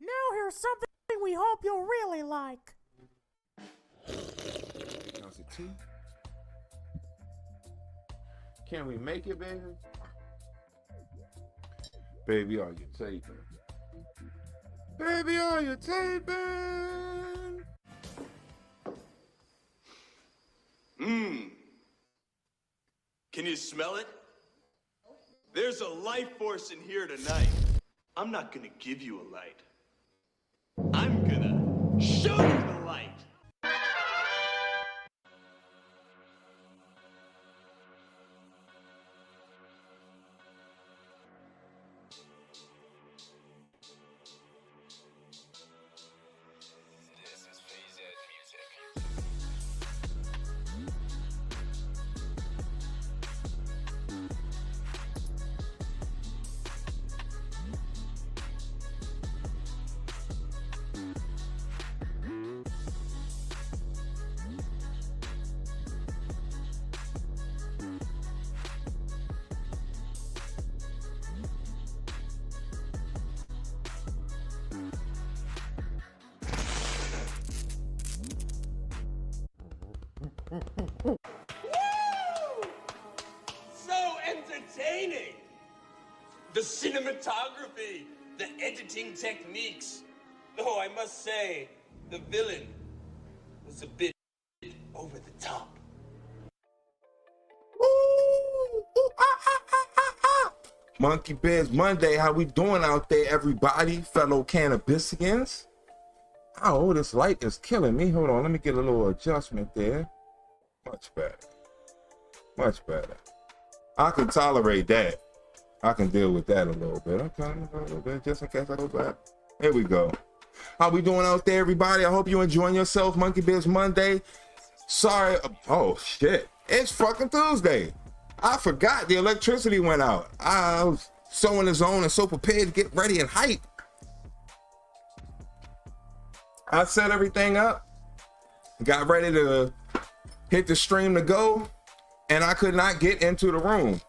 Now here's something we hope you'll really like. How's it tea? Can we make it, baby? Baby, are you taping? Baby, are you taping? Can you smell it? There's a life force in here tonight. I'm not gonna give you a light. I'm gonna show you the light. Woo! So entertaining! The cinematography, the editing techniques. Though I must say, the villain was a bit over the top. Monkey Biz Monday, how we doing out there, everybody, fellow Cannabisians? Oh, this light is killing me. Hold on, let me get a little adjustment there. Much better. Much better. I can tolerate that. I can deal with that a little bit. Okay, a little bit, just in case I go back. Here we go. How we doing out there, everybody? I hope you're enjoying yourself. Monkey Biz Monday. Sorry. Oh, shit. It's fucking Tuesday. I forgot the electricity went out. I was so in the zone and so prepared to get ready and hype. I set everything up, got ready to hit the stream to go, and I could not get into the room.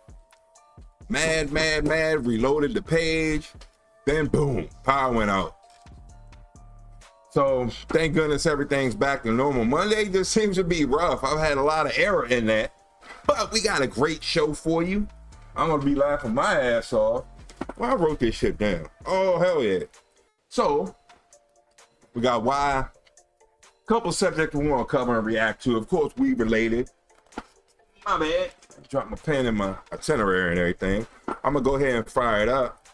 Mad, reloaded the page, then boom, power went out. So thank goodness everything's back to normal. Monday just seems to be rough. I've had a lot of error in that, but we got a great show for you. I'm gonna be laughing my ass off. Well, I wrote this shit down. Oh, hell yeah. So we got why, couple subjects we want to cover and react to. Of course, weed related. My bad. Dropped my pen in my itinerary and everything. I'm gonna go ahead and fire it up.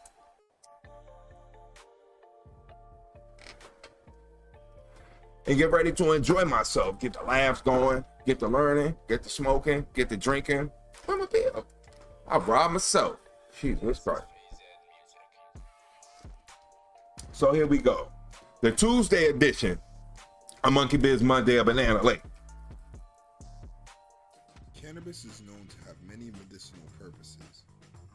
And get ready to enjoy myself. Get the laughs going, get the learning, get the smoking, get the drinking. I'm a pill. I robbed myself. Jesus Christ. So here we go. The Tuesday edition of Monkey Biz Monday of Banana Lake. Cannabis is known to have many medicinal purposes,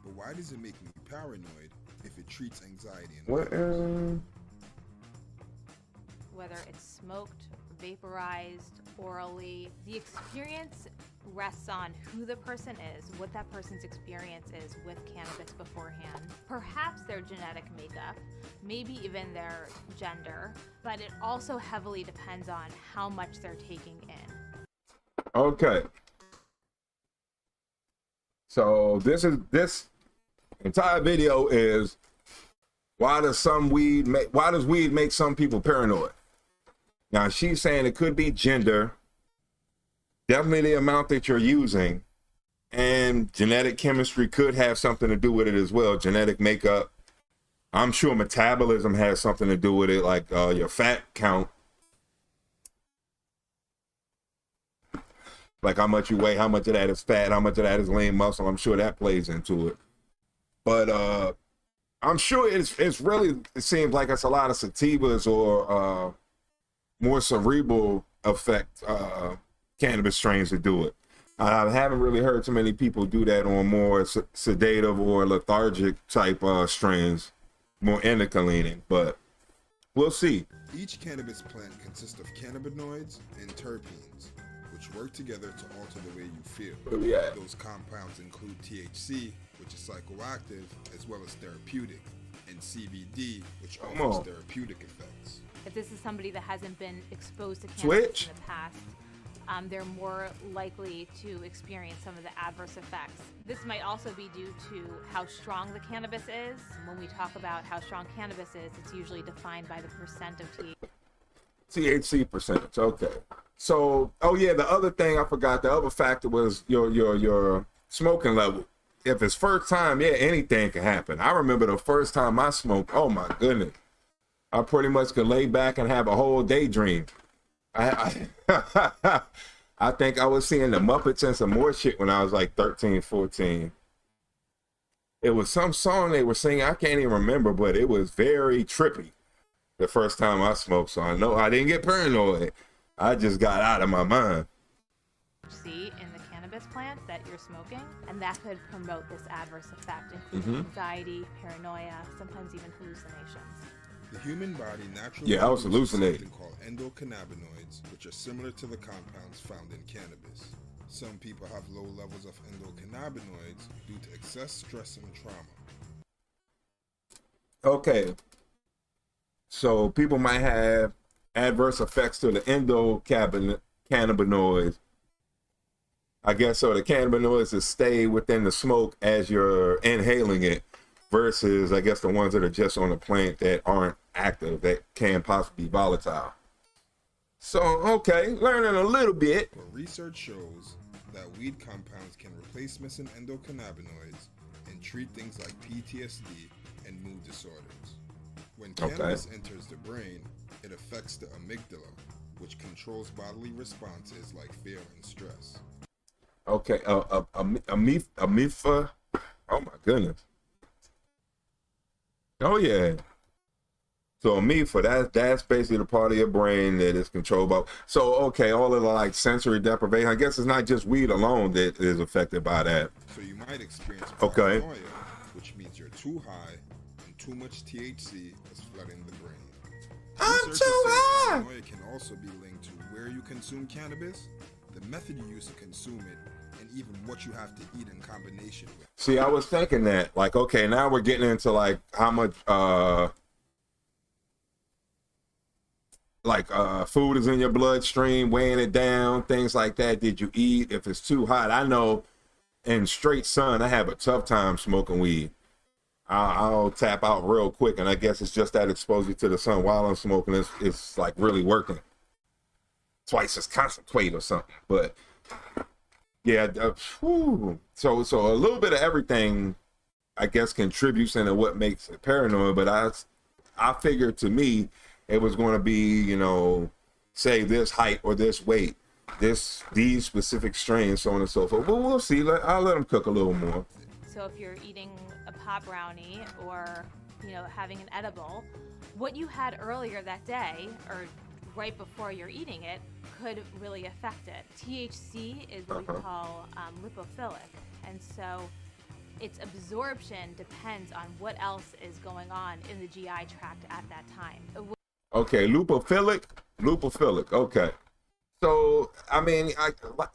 but why does it make me paranoid if it treats anxiety and whether it's smoked, vaporized, orally, the experience rests on who the person is, what that person's experience is with cannabis beforehand, perhaps their genetic makeup, maybe even their gender, but it also heavily depends on how much they're taking in. Okay. So this entire video is why does weed make some people paranoid? Now she's saying it could be gender, definitely the amount that you're using, and genetic chemistry could have something to do with it as well. Genetic makeup. I'm sure metabolism has something to do with it, like your fat count. Like how much you weigh, how much of that is fat, how much of that is lean muscle. I'm sure that plays into it. But I'm sure it's really, it seems like it's a lot of sativas or more cerebral effect cannabis strains that do it. I haven't really heard too many people do that on more sedative or lethargic type strains, more indica leaning, but we'll see. Each cannabis plant consists of cannabinoids and terpenes, which work together to alter the way you feel. Yeah. Those compounds include THC, which is psychoactive, as well as therapeutic, and CBD, which Come offers on. therapeutic effects. If this is somebody that hasn't been exposed to cannabis Switch. in the past, they're more likely to experience some of the adverse effects. This might also be due to how strong the cannabis is. When we talk about how strong cannabis is, it's usually defined by the percent of THC percentage. Okay. So, oh yeah, the other thing I forgot, the other factor was your smoking level. If it's first time, yeah, anything can happen. I remember the first time I smoked, oh my goodness. I pretty much could lay back and have a whole daydream. I think I was seeing the Muppets and some more shit when I was like 13, 14. It was some song they were singing, I can't even remember, but it was very trippy the first time I smoked, so I know I didn't get paranoid. I just got out of my mind. THC in the cannabis plant that you're smoking, and that could promote this adverse effect, including anxiety, paranoia, sometimes even hallucinations. The human body naturally Yeah, I was produces hallucinating. something called endocannabinoids, which are similar to the compounds found in cannabis. Some people have low levels of endocannabinoids due to excess stress and trauma. Okay. So people might have adverse effects to the endocannabinoids. I guess so the cannabinoids that stay within the smoke as you're inhaling it versus, I guess, the ones that are just on the plant that aren't active, that can possibly be volatile. So, okay, learning a little bit. But research shows that weed compounds can replace missing endocannabinoids and treat things like PTSD and mood disorders. When cannabis enters the brain, it affects the amygdala, which controls bodily responses like fear and stress. Okay, Amifa. Oh my goodness. Oh yeah. So Amifa, that's basically the part of your brain that is controlled by. So okay, all of the like sensory deprivation. I guess it's not just weed alone that is affected by that. So you might experience Okay. paranoia, which means you're too high and too much THC is flooding the brain. I'm Researchers too say high. paranoia can also be linked to where you consume cannabis, the method you use to consume it, and even what you have to eat in combination with. See, I was thinking that, like, okay, now we're getting into like how much food is in your bloodstream, weighing it down, things like that. Did you eat? If it's too hot, I know in straight sun, I have a tough time smoking weed. I'll tap out real quick, and I guess it's just that exposure to the sun while I'm smoking. It's like really working. Twice as concentrate or something, but yeah. So a little bit of everything, I guess, contributes into what makes it paranoid. But I figured to me it was going to be, you know, say this height or this weight, these specific strains, so on and so forth. But we'll see. I'll let them cook a little more. So if you're eating a pot brownie or, you know, having an edible, what you had earlier that day or right before you're eating it could really affect it. THC is what we call lipophilic, and so its absorption depends on what else is going on in the GI tract at that time. Okay, lipophilic, okay. So, I mean,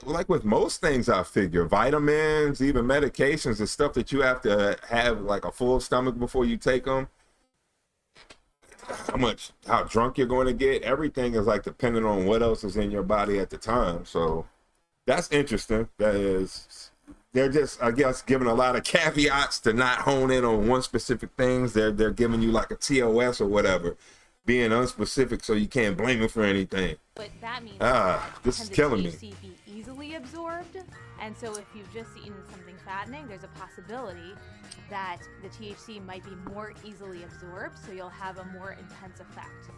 like with most things, I figure vitamins, even medications, and stuff that you have to have like a full stomach before you take them. How drunk you're going to get, everything is like dependent on what else is in your body at the time. So that's interesting. They're just, I guess, giving a lot of caveats to not hone in on one specific things. They're giving you like a TOS or whatever, being unspecific so you can't blame it for anything. But that means this is killing me. Can the THC be easily absorbed? And so if you've just eaten something fattening, there's a possibility that the THC might be more easily absorbed, so you'll have a more intense effect.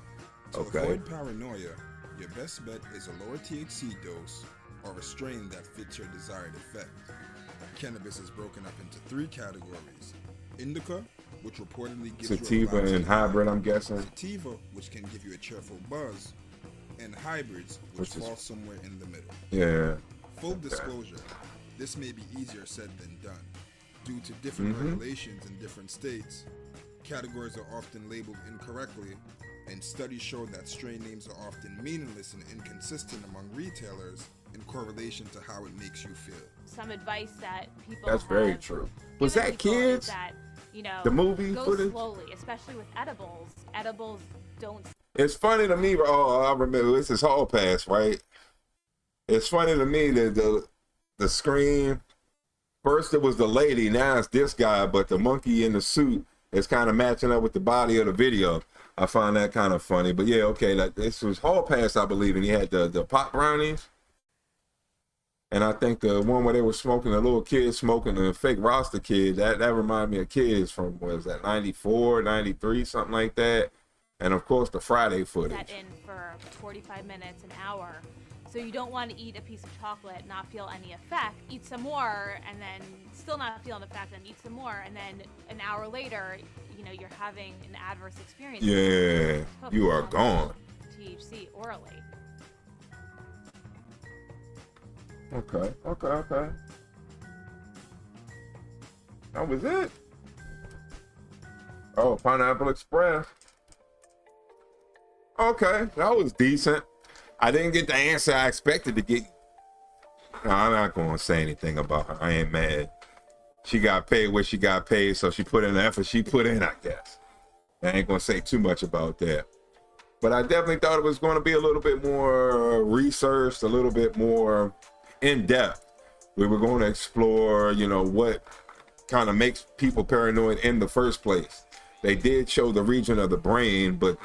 To avoid paranoia, your best bet is a lower THC dose or a strain that fits your desired effect. Cannabis is broken up into 3 categories: indica, which reportedly gives sativa you a and hybrid, I'm guessing. Sativa, which can give you a cheerful buzz, and hybrids, which fall somewhere in the middle. Yeah. Full disclosure, this may be easier said than done. Due to different regulations in different states, categories are often labeled incorrectly, and studies show that strain names are often meaningless and inconsistent among retailers in correlation to how it makes you feel. Some advice that people That's very true. Was that given people is kids? that You know, The movie go footage? slowly, especially with edibles. Edibles don't. It's funny to me. Oh, I remember this is Hall Pass, right? It's funny to me that the screen. First it was the lady, now it's this guy, but the monkey in the suit is kind of matching up with the body of the video. I find that kind of funny. But yeah, okay, this was Hall Pass, I believe, and he had the pot brownies. And I think the one where they were smoking, the little kids smoking, the fake Rasta kid, that reminded me of kids from, what was that, 94, 93, something like that. And of course the Friday footage. Set in for 45 minutes, an hour. So you don't want to eat a piece of chocolate, not feel any effect, eat some more, and then still not feel an effect, and eat some more, and then an hour later, you know, you're having an adverse experience. Yeah, you are gone. THC orally. Okay. That was it. Oh, Pineapple Express. Okay, that was decent. I didn't get the answer I expected to get. No, I'm not going to say anything about her. I ain't mad. She got paid what she got paid, so she put in the effort she put in, I guess. I ain't going to say too much about that. But I definitely thought it was going to be a little bit more researched, a little bit more in-depth. We were going to explore, you know, what kind of makes people paranoid in the first place. They did show the region of the brain, but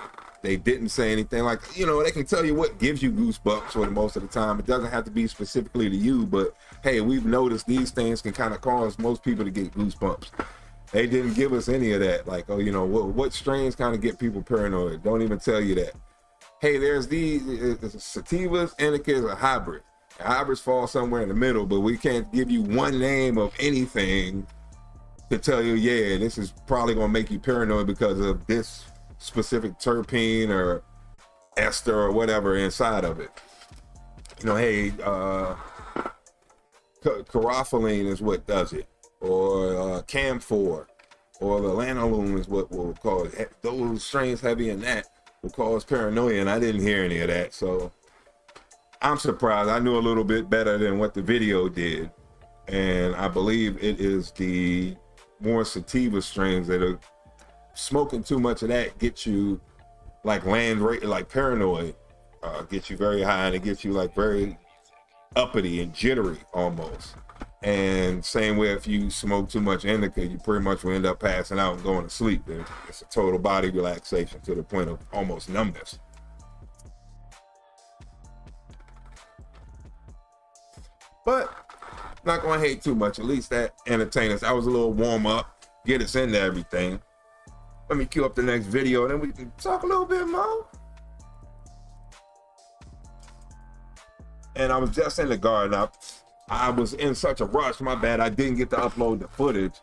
they didn't say anything like, you know, they can tell you what gives you goosebumps for the most of the time. It doesn't have to be specifically to you, but hey, we've noticed these things can kind of cause most people to get goosebumps. They didn't give us any of that. Like, oh, you know, what strains kind of get people paranoid? Don't even tell you that. Hey, there's these sativas, indicas, or hybrids. Hybrids fall somewhere in the middle, but we can't give you one name of anything to tell you, yeah, this is probably going to make you paranoid because of this specific terpene or ester or whatever inside of it. You know, hey, carotene is what does it, or camphor, or the lanolin is what will cause it. Those strains heavy in that will cause paranoia, and I didn't hear any of that, so I'm surprised. I knew a little bit better than what the video did, and I believe it is the more sativa strains that are smoking too much of that gets you like like paranoid, gets you very high, and it gets you like very uppity and jittery almost. And same way, if you smoke too much indica, you pretty much will end up passing out and going to sleep. It's a total body relaxation to the point of almost numbness. But not gonna hate too much. At least that entertained us. That was a little warm up, get us into everything. Let me cue up the next video, and then we can talk a little bit more. And I was just in the garden. I was in such a rush, my bad. I didn't get to upload the footage,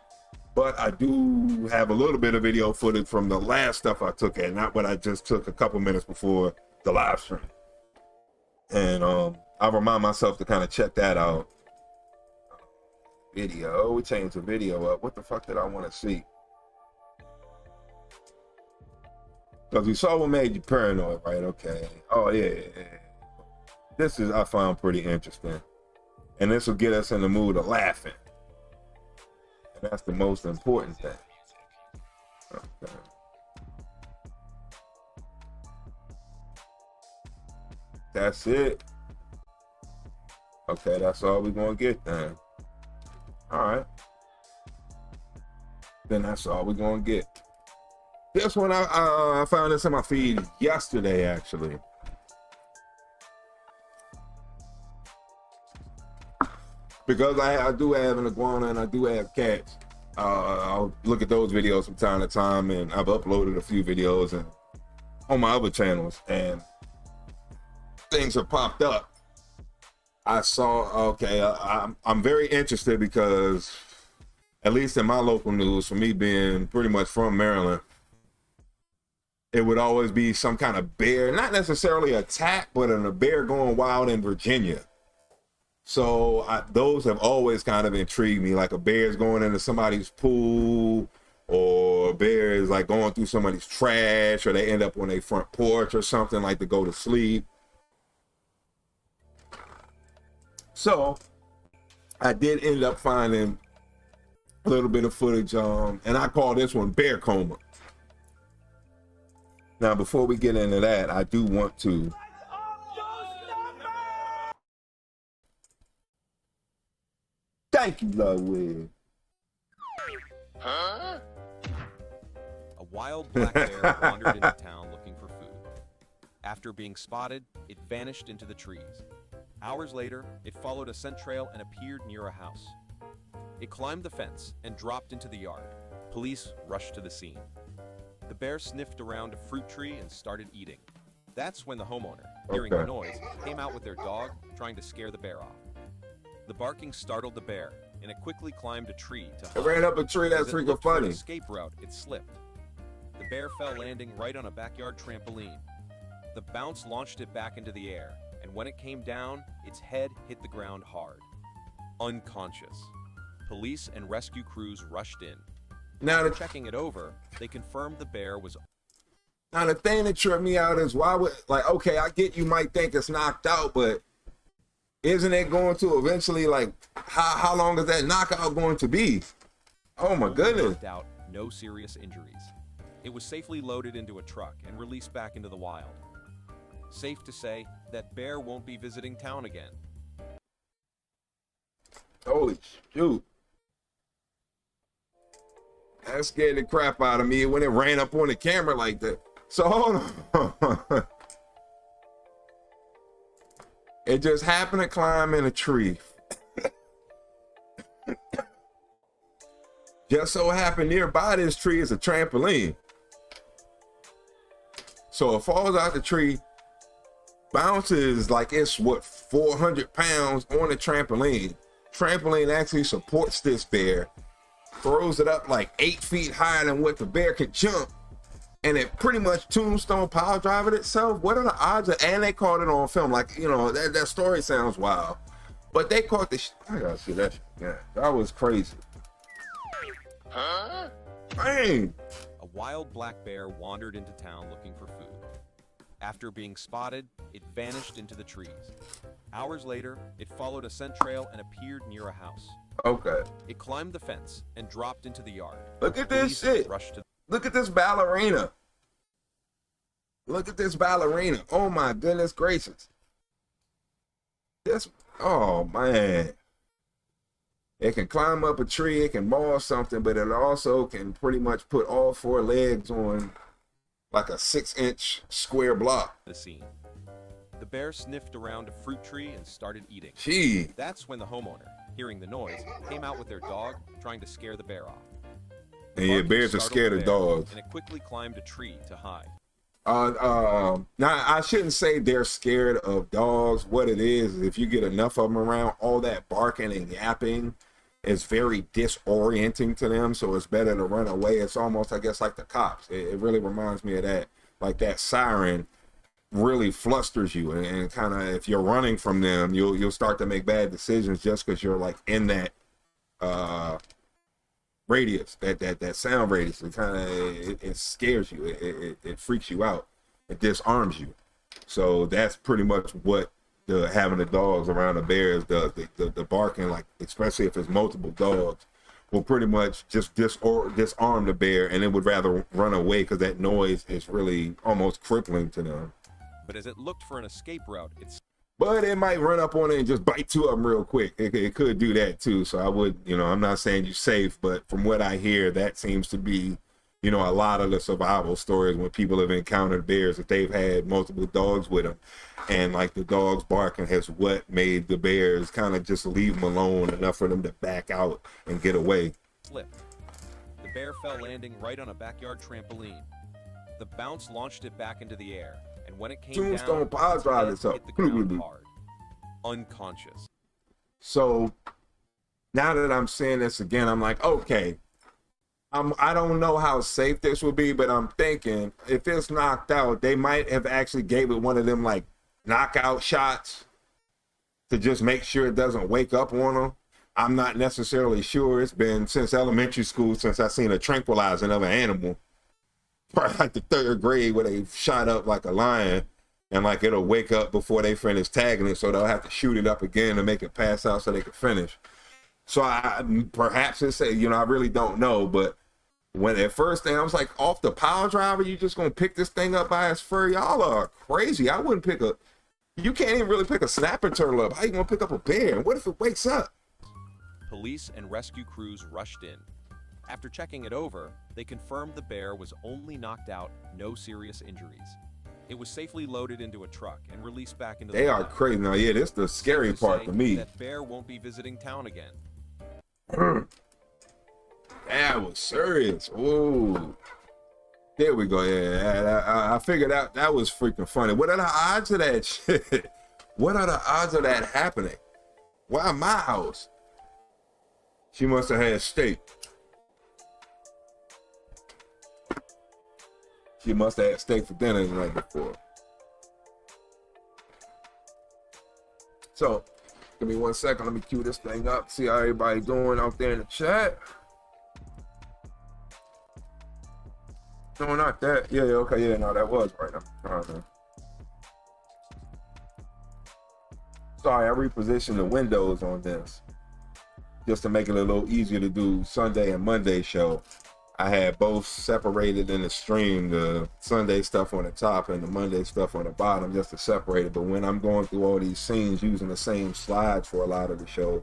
but I do have a little bit of video footage from the last stuff I took at, not what I just took a couple minutes before the live stream. And I remind myself to kind of check that out. Video, we changed the video up. What the fuck did I want to see? Because we saw what made you paranoid, right? Okay. Oh, yeah. This is, I found pretty interesting. And this will get us in the mood of laughing. And that's the most important thing. Okay. That's it. Okay, that's all we're going to get then. All right. Then that's all we're going to get. This one, I found this in my feed yesterday, actually. Because I do have an iguana and I do have cats. I'll look at those videos from time to time, and I've uploaded a few videos and on my other channels, and things have popped up. I saw, okay, I'm very interested because, at least in my local news, for me being pretty much from Maryland, it would always be some kind of bear, not necessarily attack, but a bear going wild in Virginia. So those have always kind of intrigued me, like a bear's going into somebody's pool, or a bear is like going through somebody's trash, or they end up on their front porch or something, like to go to sleep. So I did end up finding a little bit of footage, and I call this one Bear Coma. Now, before we get into that, I do want to thank you, Love Wig. A wild black bear wandered into town looking for food. After being spotted, it vanished into the trees. Hours later, it followed a scent trail and appeared near a house. It climbed the fence and dropped into the yard. Police rushed to the scene. The bear sniffed around a fruit tree and started eating. That's when the homeowner, hearing the noise, came out with their dog, trying to scare the bear off. The barking startled the bear, and it quickly climbed a tree to hide. It ran up a tree. That's As it freaking looked for an funny. escape route, it slipped. The bear fell, landing right on a backyard trampoline. The bounce launched it back into the air, and when it came down, its head hit the ground hard. Unconscious. Police and rescue crews rushed in. Now, Checking it over, they confirmed the bear was... now the thing that tripped me out is why would, like, okay, I get you might think it's knocked out, but isn't it going to eventually, like, how long is that knockout going to be? Oh my goodness. knocked out, no serious injuries. It was safely loaded into a truck and released back into the wild. Safe to say that bear won't be visiting town again. Holy shoot. That scared the crap out of me when it ran up on the camera like that. So hold on. It just happened to climb in a tree. Just so happened nearby this tree is a trampoline. So it falls out the tree, bounces like it's what, 400 pounds on the trampoline. Trampoline actually supports this bear, throws it up like 8 feet higher than what the bear can jump, and it pretty much tombstone power drive it itself. What are the odds of, and they caught it on film, like, you know, that story sounds wild, but they caught the I gotta see that shit. Yeah, that was crazy. Dang. A wild black bear wandered into town looking for food. After being spotted, it vanished into the trees. Hours later, it followed a scent trail and appeared near a house. Okay, It climbed the fence and dropped into the yard. look at this shit. Rushed to Look at this ballerina. Look at this ballerina. Oh my goodness gracious. This, oh man. It can climb up a tree, it can maul something, but it also can pretty much put all 4 legs on like a 6-inch square block. the scene. The bear sniffed around a fruit tree and started eating. Gee. That's when the homeowner, hearing the noise, came out with their dog, trying to scare the bear off. And yeah, Barking bears are startled scared the of bear, dogs. And it quickly climbed a tree to hide. Now I shouldn't say they're scared of dogs. What it is if you get enough of them around, all that barking and yapping is very disorienting to them, so it's better to run away. It's almost, I guess, like the cops. It really reminds me of that. Like that siren really flusters you, and kind of, if you're running from them, you'll start to make bad decisions just because you're like in that radius, that sound radius. It kind of it scares you. It freaks you out. It disarms you. So that's pretty much what having the dogs around the bears does. The barking, like, especially if it's multiple dogs, will pretty much just disarm the bear, and it would rather run away because that noise is really almost crippling to them. But as it looked for an escape route, But it might run up on it and just bite 2 of them real quick. It could do that too. So I would, I'm not saying you're safe, but from what I hear, that seems to be, a lot of the survival stories when people have encountered bears, that they've had multiple dogs with them. And like the dogs barking has what made the bears kind of just leave them alone enough for them to back out and get away. slipped. The bear fell, landing right on a backyard trampoline. The bounce launched it back into the air, and when it came Tombstone down, power its drive head itself. hit the ground hard. Unconscious. So now that I'm seeing this again, I'm like, okay, I don't know how safe this will be, but I'm thinking if it's knocked out, they might have actually gave it one of them like knockout shots to just make sure it doesn't wake up on them. I'm not necessarily sure. It's been since elementary school since I've seen a tranquilizing of an animal. Probably like the 3rd grade where they shot up like a lion, and like it'll wake up before they finish tagging it, so they'll have to shoot it up again to make it pass out so they can finish. So perhaps it's a, I really don't know, but when at first thing I was like, off the pile driver, you just gonna pick this thing up by its fur? Y'all are crazy. I wouldn't pick you can't even really pick a snapper turtle up. How you gonna pick up a bear? And what if it wakes up? Police and rescue crews rushed in. After checking it over, they confirmed the bear was only knocked out, no serious injuries. It was safely loaded into a truck and released back into the They are wild. crazy. Now, yeah, this is the scary part for me. That bear won't be visiting town again. That was serious. Ooh. There we go. Yeah, I figured out that was freaking funny. What are the odds of that shit? What are the odds of that happening? Why my house? She must have had steak. She must have had steak for dinner the night before. So, give me 1 second. Let me cue this thing up. See how everybody doing out there in the chat. No, not that. Yeah, okay, yeah, no, that was right. Sorry, I repositioned the windows on this just to make it a little easier to do Sunday and Monday show. I had both separated in the stream, the Sunday stuff on the top and the Monday stuff on the bottom, just to separate it. But when I'm going through all these scenes using the same slides for a lot of the show,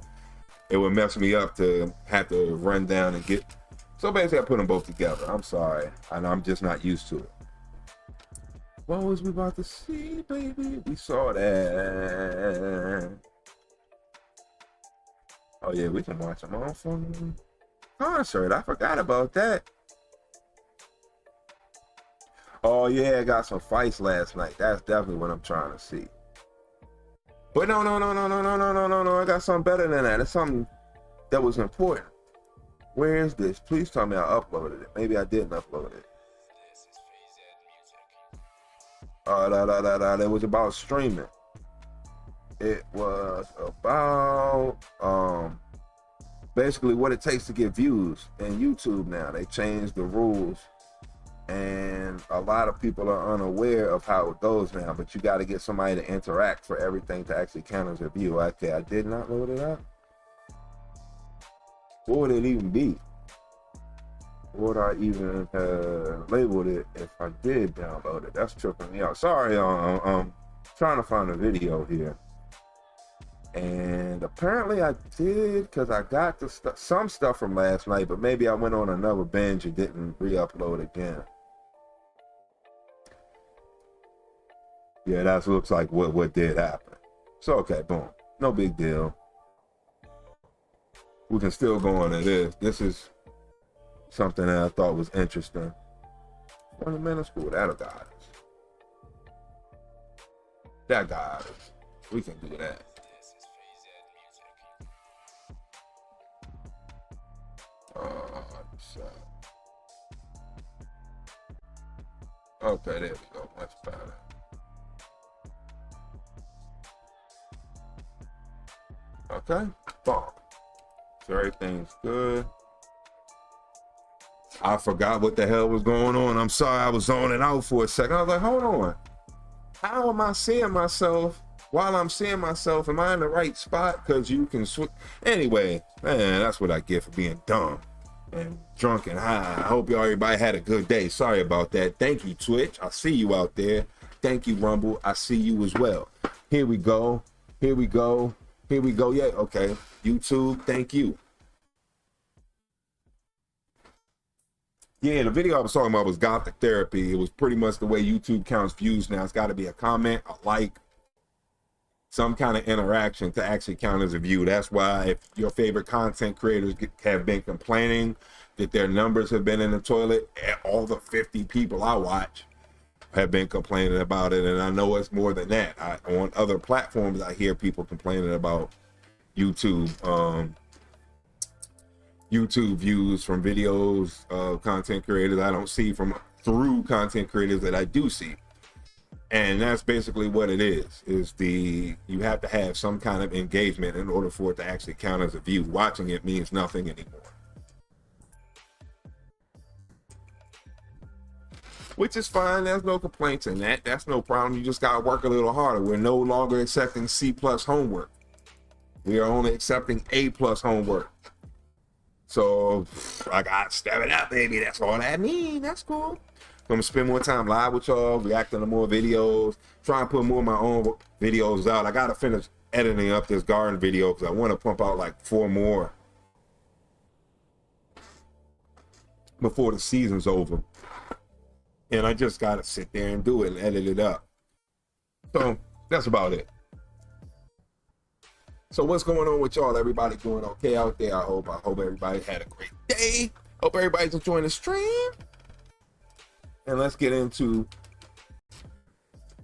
it would mess me up to have to run down and get. So basically, I put them both together. I'm sorry, and I'm just not used to it. What was we about to see, baby? We saw that. Oh yeah, we can watch them all from concert. I forgot about that. Oh yeah, I got some fights last night. That's definitely what I'm trying to see. But no. I got something better than that. It's something that was important. Where is this? Please tell me I uploaded it. Maybe I didn't upload it. It was about streaming. It was about basically what it takes to get views in YouTube now. They changed the rules, and a lot of people are unaware of how it goes now, but you got to get somebody to interact for everything to actually count as a view. Okay, I did not load it up. What would it even be? Would I even labeled it if I did download it? That's tripping me out. Sorry, I'm trying to find a video here. And apparently I did, because I got some stuff from last night, but maybe I went on another binge and didn't re-upload again. Yeah, that looks like what did happen. So, okay, boom. No big deal. We can still go on to this. This is something that I thought was interesting. 20 minutes? Ooh, that'll got us. That got us. We can do that. Okay, there we go. Much better. Okay, boom. So everything's good. I forgot what the hell was going on. I'm sorry, I was zoning out for a second. I was like, hold on. How am I seeing myself while I'm seeing myself? Am I in the right spot? Because you can switch. Anyway, man, that's what I get for being dumb and drunk and high. I hope everybody had a good day. Sorry about that. Thank you, Twitch. I see you out there. Thank you, Rumble. I see you as well. Here we go. Here we go. Here we go. Yeah, okay. YouTube, thank you. Yeah, the video I was talking about was Gothic Therapy. It was pretty much the way YouTube counts views now. It's got to be a comment, a like, some kind of interaction to actually count as a view. That's why if your favorite content creators have been complaining that their numbers have been in the toilet, all the 50 people I watch have been complaining about it, and I know it's more than that. On other platforms, I hear people complaining about YouTube views from videos of content creators I don't see through content creators that I do see. And that's basically what it is you have to have some kind of engagement in order for it to actually count as a view. Watching it means nothing anymore. Which is fine. There's no complaints in that. That's no problem. You just got to work a little harder. We're no longer accepting C+ homework. We are only accepting A+ homework. So I got step it up, baby. That's all I mean. That's cool. I'm gonna spend more time live with y'all, reacting to more videos, try and put more of my own videos out. I gotta finish editing up this garden video because I want to pump out like 4 more before the season's over. And I just gotta sit there and do it and edit it up. So that's about it. So what's going on with y'all? Everybody doing okay out there? I hope everybody had a great day. Hope everybody's enjoying the stream. And let's get into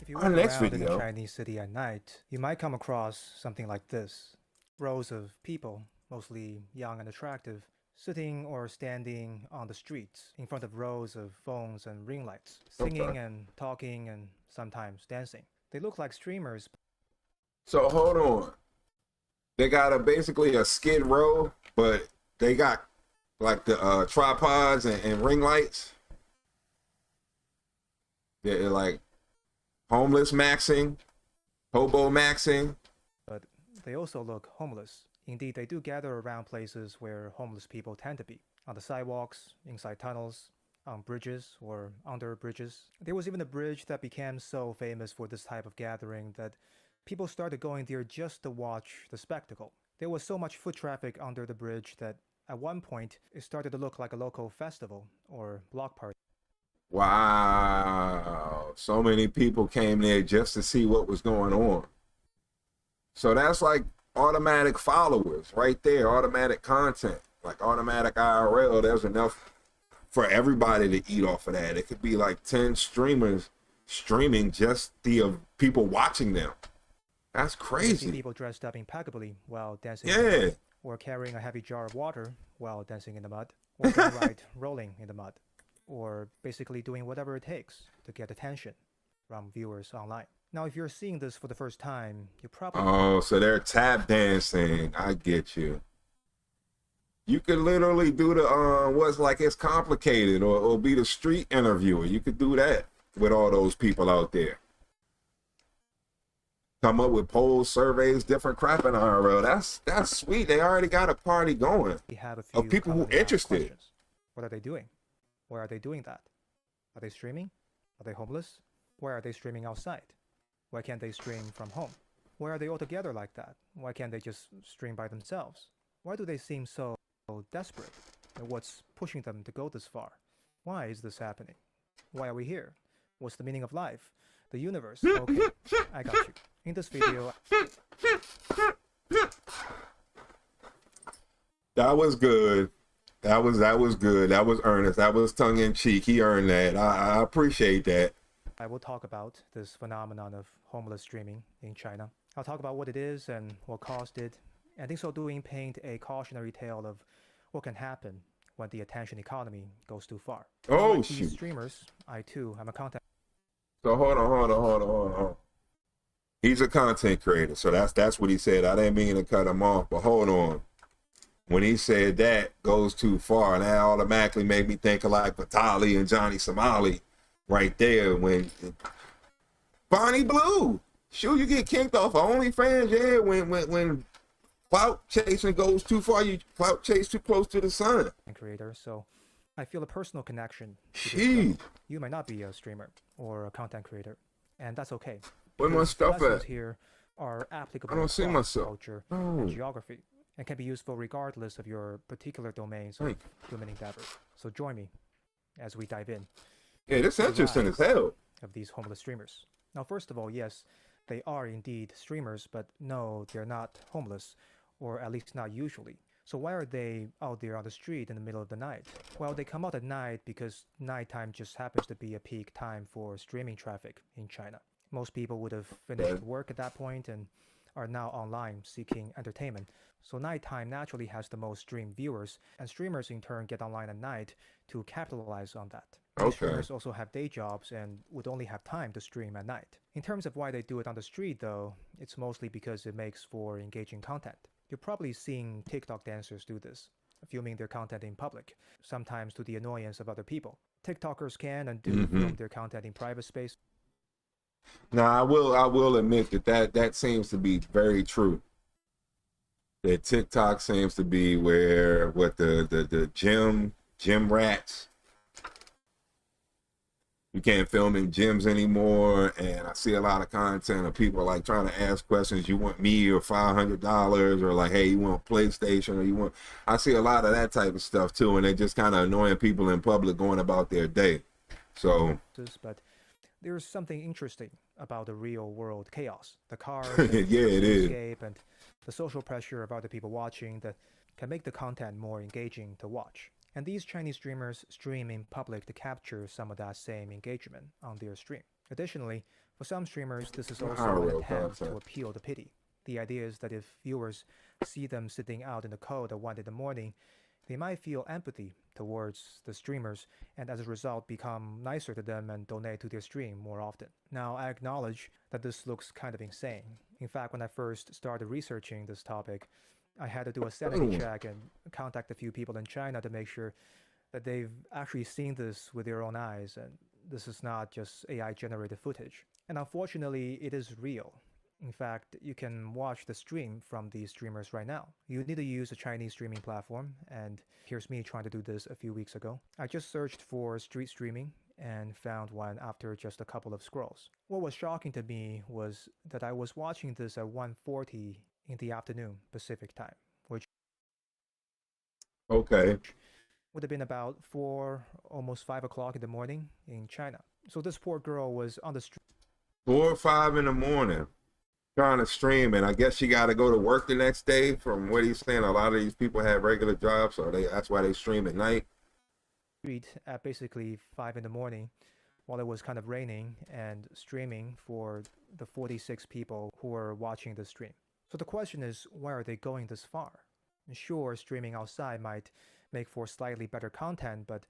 if you our walk next around video. in a Chinese city at night, you might come across something like this. Rows of people, mostly young and attractive, sitting or standing on the streets in front of rows of phones and ring lights, singing and talking and sometimes dancing. They look like streamers. So hold on. They got basically a skid row, but they got like the tripods and ring lights. They're like homeless maxing, hobo maxing. But they also look homeless. Indeed, they do gather around places where homeless people tend to be. On the sidewalks, inside tunnels, on bridges or under bridges. There was even a bridge that became so famous for this type of gathering that people started going there just to watch the spectacle. There was so much foot traffic under the bridge that at one point it started to look like a local festival or block party. Wow. So many people came there just to see what was going on. So that's like automatic followers right there, automatic content, like automatic IRL. There's enough for everybody to eat off of that. It could be like 10 streamers streaming just the people watching them. That's crazy. People dressed up impeccably while dancing, yeah, or carrying a heavy jar of water while dancing in the mud, or downright rolling in the mud, or basically doing whatever it takes to get attention from viewers online. Now, if you're seeing this for the first time, you probably so they're tap dancing. I get you. You could literally do the what's like it's complicated, or be the street interviewer. You could do that with all those people out there. Come up with polls, surveys, different crap in IRL. That's sweet. They already got a party going have a few of people who interested. questions. What are they doing? Where are they doing that? Are they streaming? Are they homeless? Where are they streaming outside? Why can't they stream from home? Why are they all together like that? Why can't they just stream by themselves? Why do they seem so desperate? And what's pushing them to go this far? Why is this happening? Why are we here? What's the meaning of life? The universe? Okay, I got you. In this video... That was good. That was good. That was earnest. That was tongue-in-cheek. He earned that. I appreciate that. I will talk about this phenomenon of homeless streaming in China. I'll talk about what it is and what caused it, and in so doing paint a cautionary tale of what can happen when the attention economy goes too far. Oh, like shoot. These streamers, I too am a content. So hold on. He's a content creator, so that's what he said. I didn't mean to cut him off, but hold on. When he said that goes too far, and that automatically made me think of like Vitali and Johnny Somali right there. When Bonnie Blue, sure, you get kicked off of OnlyFans, yeah. When clout chasing goes too far, you clout chase too close to the sun. Creator, so I feel a personal connection to this Jeez. show. You might not be a streamer or a content creator, and that's okay. Where my because stuff lessons at? here are applicable I don't see across myself. culture Oh. and geography, and can be useful regardless of your particular domains of Like- human endeavor. So join me as we dive in Yeah, this The interesting rise as hell. of these homeless streamers. Now, first of all, yes, they are indeed streamers, but no, they're not homeless, or at least not usually. So why are they out there on the street in the middle of the night? Well, they come out at night because nighttime just happens to be a peak time for streaming traffic in China. Most people would have finished work at that point and are now online seeking entertainment. So nighttime naturally has the most stream viewers, and streamers in turn get online at night to capitalize on that. These Okay. streamers also have day jobs and would only have time to stream at night. In terms of why they do it on the street though, it's mostly because it makes for engaging content. You're probably seeing TikTok dancers do this, filming their content in public, sometimes to the annoyance of other people. TikTokers can and do film their content in private space. Now I will admit that seems to be very true. The TikTok seems to be where what the gym rats. You can't film in gyms anymore, and I see a lot of content of people like trying to ask questions. You want me or $500, or like, hey, you want PlayStation, or you want? I see a lot of that type of stuff too, and they're just kind of annoying people in public going about their day. So, but there's something interesting about the real world chaos. The cars, yeah, it is. escape, and the social pressure of other people watching that can make the content more engaging to watch. And these Chinese streamers stream in public to capture some of that same engagement on their stream. Additionally, for some streamers, this is also an attempt to appeal to pity. The idea is that if viewers see them sitting out in the cold at 1 in the morning, they might feel empathy towards the streamers and as a result become nicer to them and donate to their stream more often. Now, I acknowledge that this looks kind of insane. In fact, when I first started researching this topic, I had to do a sanity check and contact a few people in China to make sure that they've actually seen this with their own eyes and this is not just AI generated footage. And unfortunately, it is real. In fact, you can watch the stream from these streamers right now. You need to use a Chinese streaming platform, and here's me trying to do this a few weeks ago. I just searched for street streaming and found one after just a couple of scrolls. What was shocking to me was that I was watching this at 1:40 in the afternoon Pacific time, which would have been about 4, almost 5 o'clock in the morning in China. So this poor girl was on the street 4 or 5 in the morning trying to stream, and I guess she got to go to work the next day. From what he's saying, a lot of these people have regular jobs, so that's why they stream at night. At basically 5 in the morning while it was kind of raining and streaming for the 46 people who were watching the stream. So the question is, why are they going this far? And sure, streaming outside might make for slightly better content, but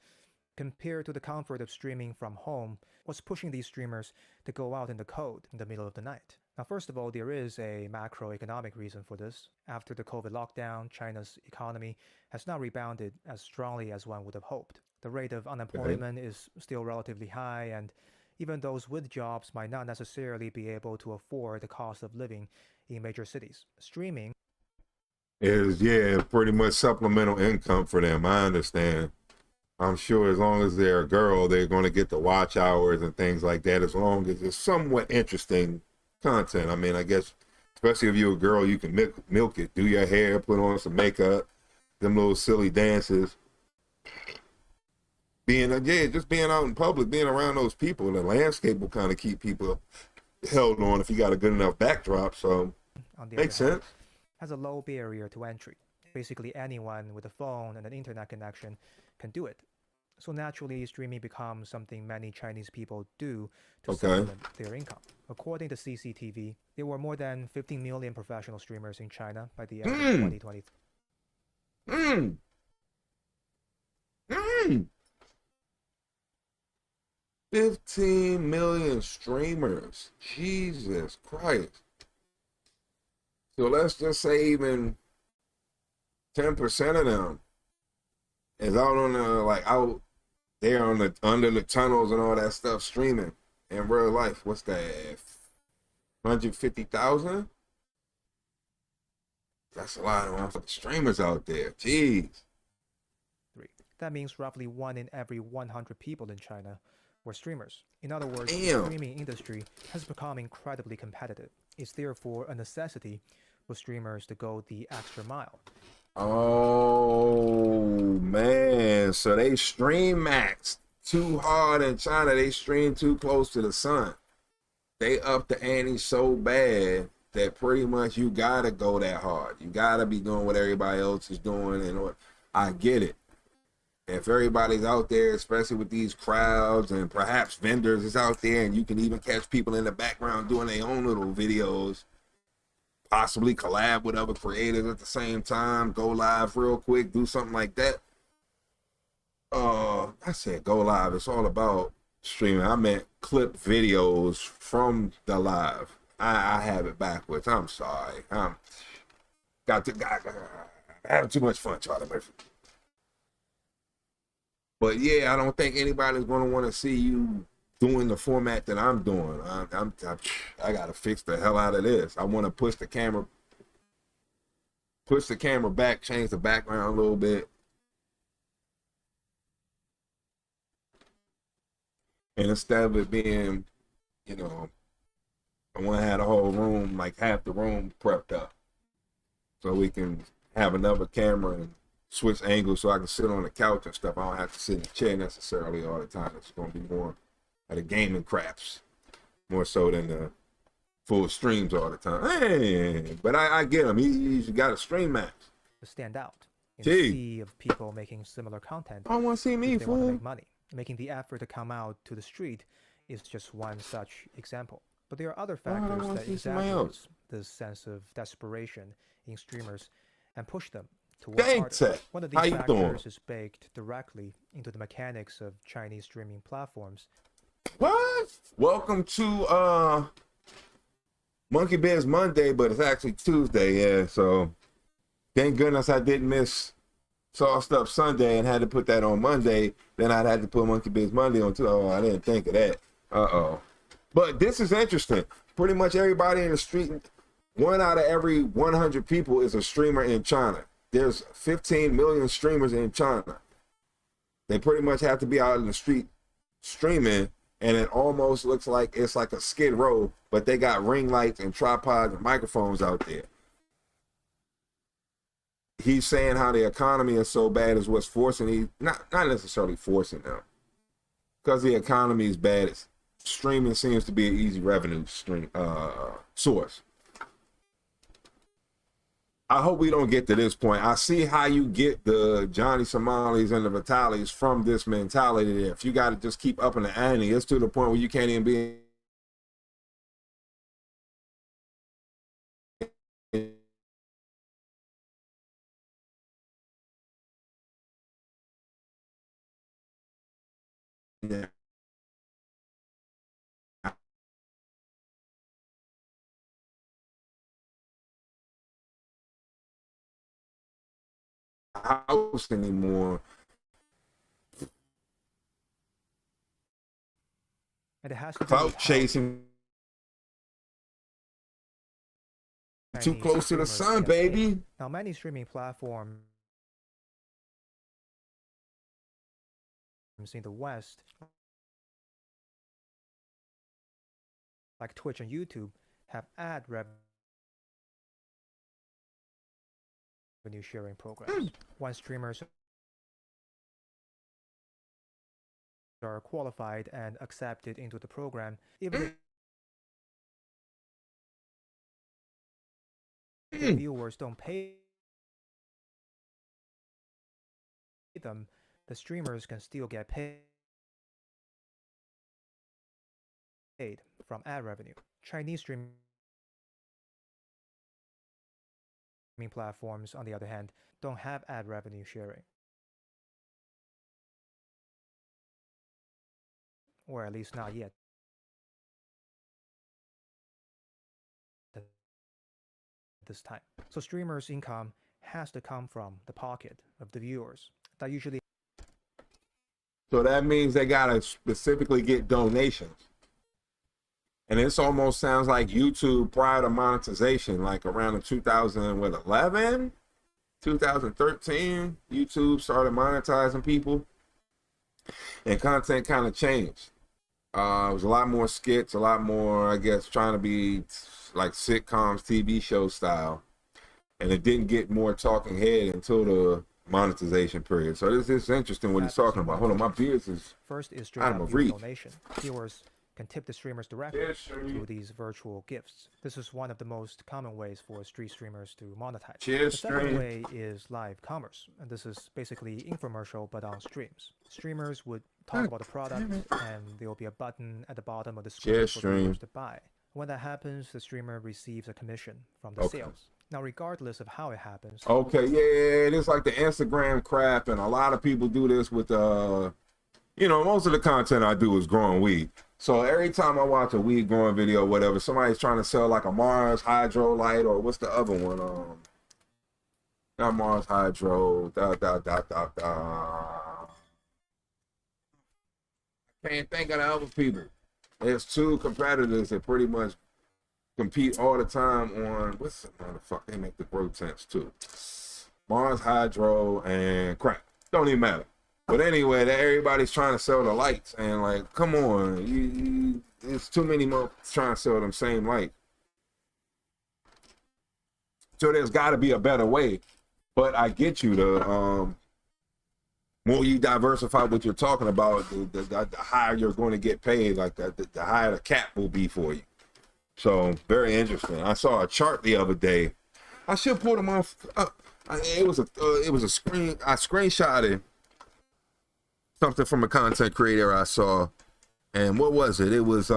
compared to the comfort of streaming from home, what's pushing these streamers to go out in the cold in the middle of the night? Now, first of all, there is a macroeconomic reason for this. After the COVID lockdown, China's economy has not rebounded as strongly as one would have hoped. The rate of unemployment is still relatively high, and even those with jobs might not necessarily be able to afford the cost of living in major cities. Streaming is, pretty much supplemental income for them. I understand. I'm sure as long as they're a girl, they're going to get the watch hours and things like that, as long as it's somewhat interesting content. I mean, I guess, especially if you're a girl, you can milk it, do your hair, put on some makeup, them little silly dances. Just being out in public, being around those people, the landscape will kind of keep people held on if you got a good enough backdrop. So, makes sense. Has a low barrier to entry. Basically, anyone with a phone and an internet connection can do it. So naturally, streaming becomes something many Chinese people do to supplement their income. According to CCTV, there were more than 15 million professional streamers in China by the end of 2020. 15 million streamers. Jesus Christ. So let's just say even 10% of them is out on out there on the under the tunnels and all that stuff streaming in real life. What's that? 150,000? That's a lot of streamers out there. Jeez. That means roughly 1 in every 100 people in China were streamers. In other words, the streaming industry has become incredibly competitive. It's therefore a necessity for streamers to go the extra mile. Oh man, so they stream maxed too hard in China. They stream too close to the sun. They up the ante so bad that pretty much you gotta go that hard. You gotta be doing what everybody else is doing. And I get it. If everybody's out there, especially with these crowds and perhaps vendors is out there, and you can even catch people in the background doing their own little videos, possibly collab with other creators at the same time, go live real quick, do something like that. I said go live. It's all about streaming. I meant clip videos from the live. I have it backwards. I'm sorry. I'm having too much fun, Charlie Murphy. But yeah, I don't think anybody's going to want to see you doing the format that I'm doing. I got to fix the hell out of this. I want to push the camera. push the camera back, change the background a little bit. And instead of it being, you know, I want to have the whole room, like half the room prepped up. So we can have another camera and switch angles so I can sit on the couch and stuff. I don't have to sit in the chair necessarily all the time. It's going to be more of the gaming craps, more so than the full streams all the time. Hey, but I get him. He's got a stream match. To stand out in Gee. a sea of people making similar content. I want to see me, if they want to fool. make money. Making the effort to come out to the street is just one such example. But there are other I factors wanna that see somebody exaggerate else. this sense of desperation in streamers and push them to work Gang harder. tech. One of these How you doing? factors is baked directly into the mechanics of Chinese streaming platforms. What? Welcome to Monkey Biz Monday, but it's actually Tuesday, yeah. So thank goodness I didn't miss Sauced Up Sunday and had to put that on Monday. Then I'd had to put Monkey Biz Monday on Tuesday. Oh, I didn't think of that. But this is interesting. Pretty much everybody in the street, 1 out of every 100 people is a streamer in China. There's 15 million streamers in China. They pretty much have to be out in the street streaming, and it almost looks like it's like a skid row, but they got ring lights and tripods and microphones out there. He's saying how the economy is so bad is what's forcing not necessarily forcing them, because the economy is bad. Streaming seems to be an easy revenue stream source. I hope we don't get to this point. I see how you get the Johnny Somalis and the Vitalis from this mentality. If you got to just keep upping the ante, it's to the point where you can't even be yeah. House anymore. And it has to do Clout with how chasing. Too Chinese close to the streamers sun, get paid. baby. Now, many streaming platforms in the West, like Twitch and YouTube, have ad revenue sharing programs. Once streamers are qualified and accepted into the program, even if the viewers don't pay them, the streamers can still get paid from ad revenue. Chinese streaming platforms, on the other hand, don't have ad revenue sharing, or at least not yet. This time. So streamers' income has to come from the pocket of the viewers. That usually So that means they gotta specifically get donations. And this almost sounds like YouTube prior to monetization, like around the 2011, 2013, YouTube started monetizing people, and content kind of changed. It was a lot more skits, a lot more, I guess, trying to be like sitcoms, TV show style, and it didn't get more talking head until the monetization period. So this is interesting what he's talking about. Hold on, my beard is first is straight out of up my viewer reach. donation. Viewers can tip the streamers directly through these virtual gifts. This is one of the most common ways for street streamers to monetize. The second way is live commerce, and this is basically infomercial but on streams. Streamers would talk about the product, and there will be a button at the bottom of the screen for viewers to buy. When that happens, the streamer receives a commission from the sales. Now, regardless of how it happens. Okay, yeah, it is like the Instagram crap, and a lot of people do this with, you know, most of the content I do is growing weed. So every time I watch a weed growing video or whatever, somebody's trying to sell like a Mars Hydro light, or what's the other one? Not Mars Hydro, Can't think of the other people. There's two competitors that pretty much compete all the time on, what's the motherfucker? They make the grow tents too. Mars Hydro and crap. Don't even matter. But anyway, everybody's trying to sell the lights. And like, come on. There's too many more trying to sell them same lights. So there's got to be a better way. But I get you. The more you diversify what you're talking about, the higher you're going to get paid. Like the higher the cap will be for you. So very interesting. I saw a chart the other day. I should pull them off. It was a screen. I screenshotted something from a content creator I saw, and what was it? It was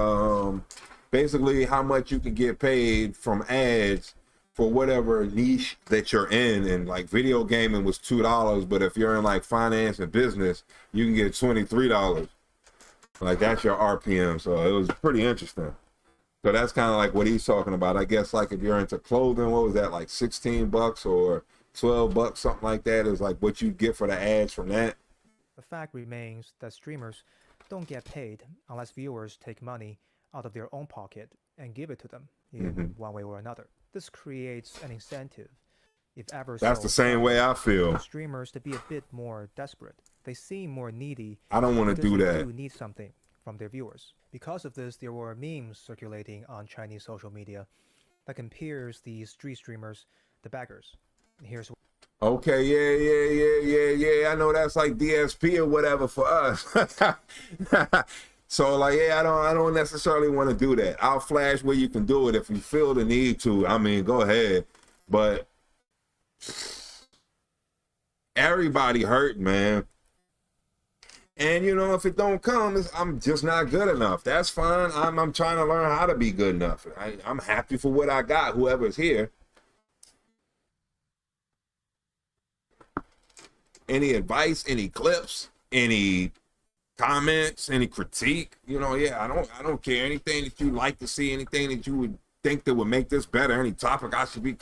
basically how much you can get paid from ads for whatever niche that you're in. And like video gaming was $2, but if you're in like finance and business, you can get $23. Like that's your RPM. So it was pretty interesting. So that's kind of like what he's talking about. I guess like if you're into clothing, what was that, like $16 or $12, something like that is like what you get for the ads from that. The fact remains that streamers don't get paid unless viewers take money out of their own pocket and give it to them in one way or another. This creates an incentive, if ever That's the same way I feel. For streamers to be a bit more desperate. They seem more needy. I don't want to do that. They do need something from their viewers. Because of this, there were memes circulating on Chinese social media that compares these street streamers to beggars. Here's okay, yeah. I know that's like DSP or whatever for us. So like, yeah, I don't necessarily want to do that. I'll flash where you can do it if you feel the need to. I mean, go ahead. But everybody hurt, man. And you know, if it don't come, I'm just not good enough. That's fine. I'm trying to learn how to be good enough. I'm happy for what I got, whoever's here. Any advice, any clips, any comments, any critique, you know, yeah, I don't care. Anything that you'd like to see, anything that you would think that would make this better, any topic I should be,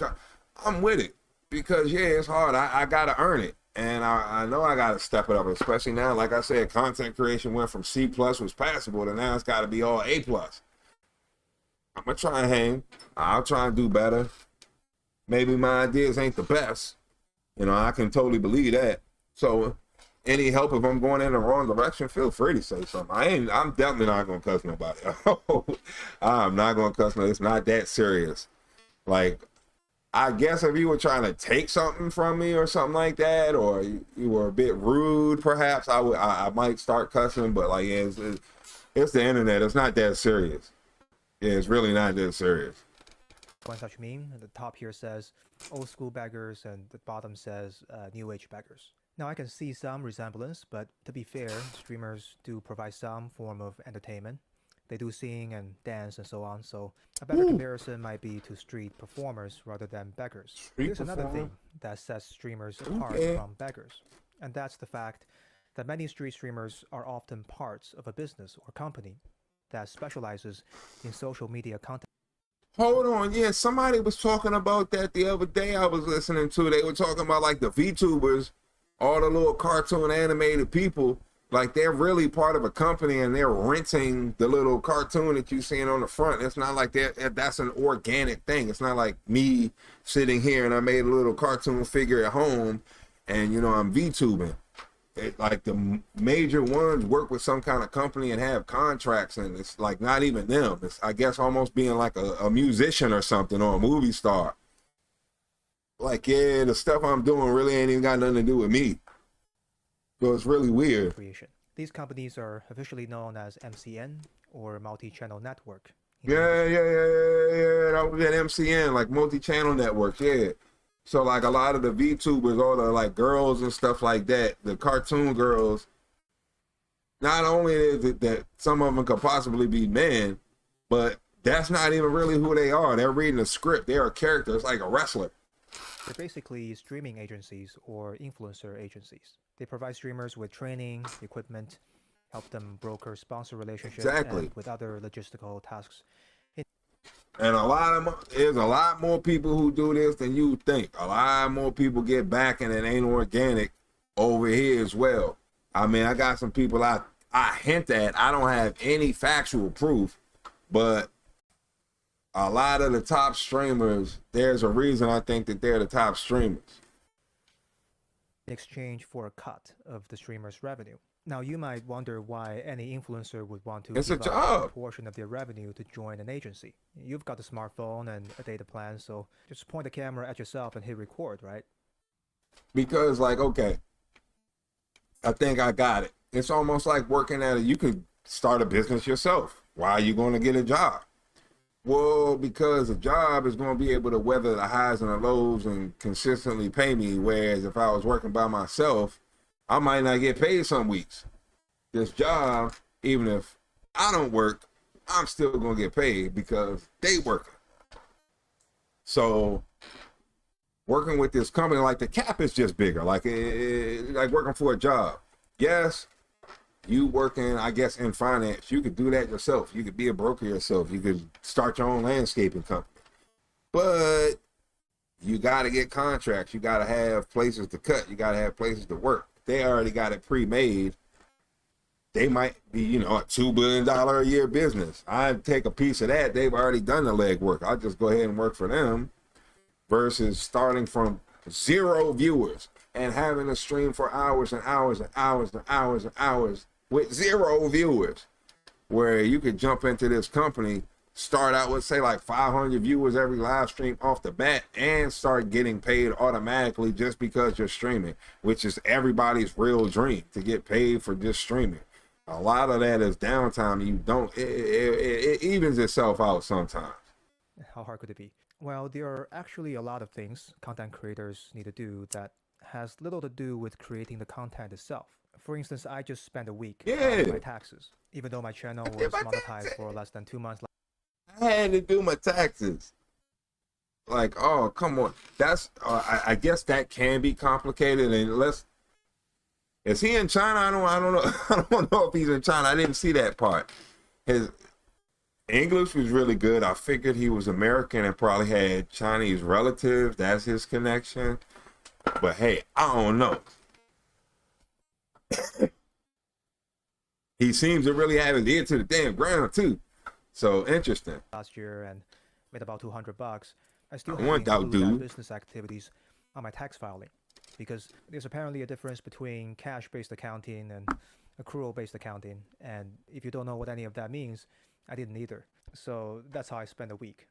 I'm with it. Because yeah, it's hard. I gotta earn it. And I know I gotta step it up, especially now, like I said, content creation went from C+ was passable to now it's gotta be all A+. I'm gonna try and hang. I'll try and do better. Maybe my ideas ain't the best. You know, I can totally believe that. So any help if I'm going in the wrong direction, feel free to say something. I'm definitely not gonna cuss nobody. I'm not gonna cuss nobody. It's not that serious. Like, I guess if you were trying to take something from me or something like that, or you were a bit rude, perhaps I might start cussing. But like, yeah, it's the internet. It's not that serious. Yeah, it's really not that serious. One such meme at the top here says old school beggars, and the bottom says new age beggars. Now I can see some resemblance, but to be fair, streamers do provide some form of entertainment. They do sing and dance and so on, so a better comparison might be to street performers rather than beggars. Here's another thing that sets streamers apart from beggars, and that's the fact that many street streamers are often parts of a business or company that specializes in social media content. Hold on, yeah, somebody was talking about that the other day I was listening to. They were talking about like the VTubers, all the little cartoon animated people, like they're really part of a company and they're renting the little cartoon that you're seeing on the front. It's not like that's an organic thing. It's not like me sitting here and I made a little cartoon figure at home and, you know, I'm VTubing. Like the major ones work with some kind of company and have contracts, and it's like not even them. It's, I guess, almost being like a musician or something, or a movie star. Like, yeah, the stuff I'm doing really ain't even got nothing to do with me. So it's really weird. Creation. These companies are officially known as MCN, or multi-channel network. Yeah. That was at MCN, like multi-channel networks, yeah. So like a lot of the VTubers, all the like girls and stuff like that, the cartoon girls, not only is it that some of them could possibly be men, but that's not even really who they are. They're reading a script. They're a character. It's like a wrestler. They're basically streaming agencies or influencer agencies. They provide streamers with training, equipment, help them broker sponsor relationships, and with other logistical tasks. And there's a lot more people who do this than you think. A lot more people get back and it ain't organic over here as well. I mean, I got some people I hint at. I don't have any factual proof, but a lot of the top streamers, there's a reason I think that they're the top streamers. In exchange for a cut of the streamer's revenue. Now, you might wonder why any influencer would want to It's a give up job. a portion of their revenue to join an agency. You've got a smartphone and a data plan, so just point the camera at yourself and hit record, right? Because, like, okay, I think I got it. It's almost like working at you could start a business yourself. Why are you going to get a job? Well, because a job is going to be able to weather the highs and the lows and consistently pay me, whereas if I was working by myself, I might not get paid some weeks. This job, even if I don't work, I'm still going to get paid because they working. So working with this company, like the cap is just bigger, like working for a job. Yes, you working, I guess, in finance, you could do that yourself. You could be a broker yourself. You could start your own landscaping company. But you got to get contracts. You got to have places to cut. You got to have places to work. They already got it pre-made. They might be, a $2 billion a year business. I take a piece of that. They've already done the legwork. I'll just go ahead and work for them versus starting from 0 viewers and having to stream for hours and hours and hours and hours and hours with 0 viewers, where you could jump into this company, start out with, say, like 500 viewers every live stream off the bat and start getting paid automatically just because you're streaming, which is everybody's real dream, to get paid for just streaming. A lot of that is downtime. You don't, it evens itself out sometimes. How hard could it be? Well, there are actually a lot of things content creators need to do that has little to do with creating the content itself. For instance, I just spent a week on my taxes, even though my channel was monetized for less than 2 months. I had to do my taxes. Like, oh, come on. That's, I guess that can be complicated. And is he in China? I don't know. I don't know if he's in China. I didn't see that part. His English was really good. I figured he was American and probably had Chinese relatives. That's his connection. But hey, I don't know. He seems to really have it ear to the damn ground too. So interesting. Last year and made about $200. I still want have that to include dude. business activities on my tax filing because there's apparently a difference between cash-based accounting and accrual-based accounting. And if you don't know what any of that means, I didn't either. So that's how I spent a week.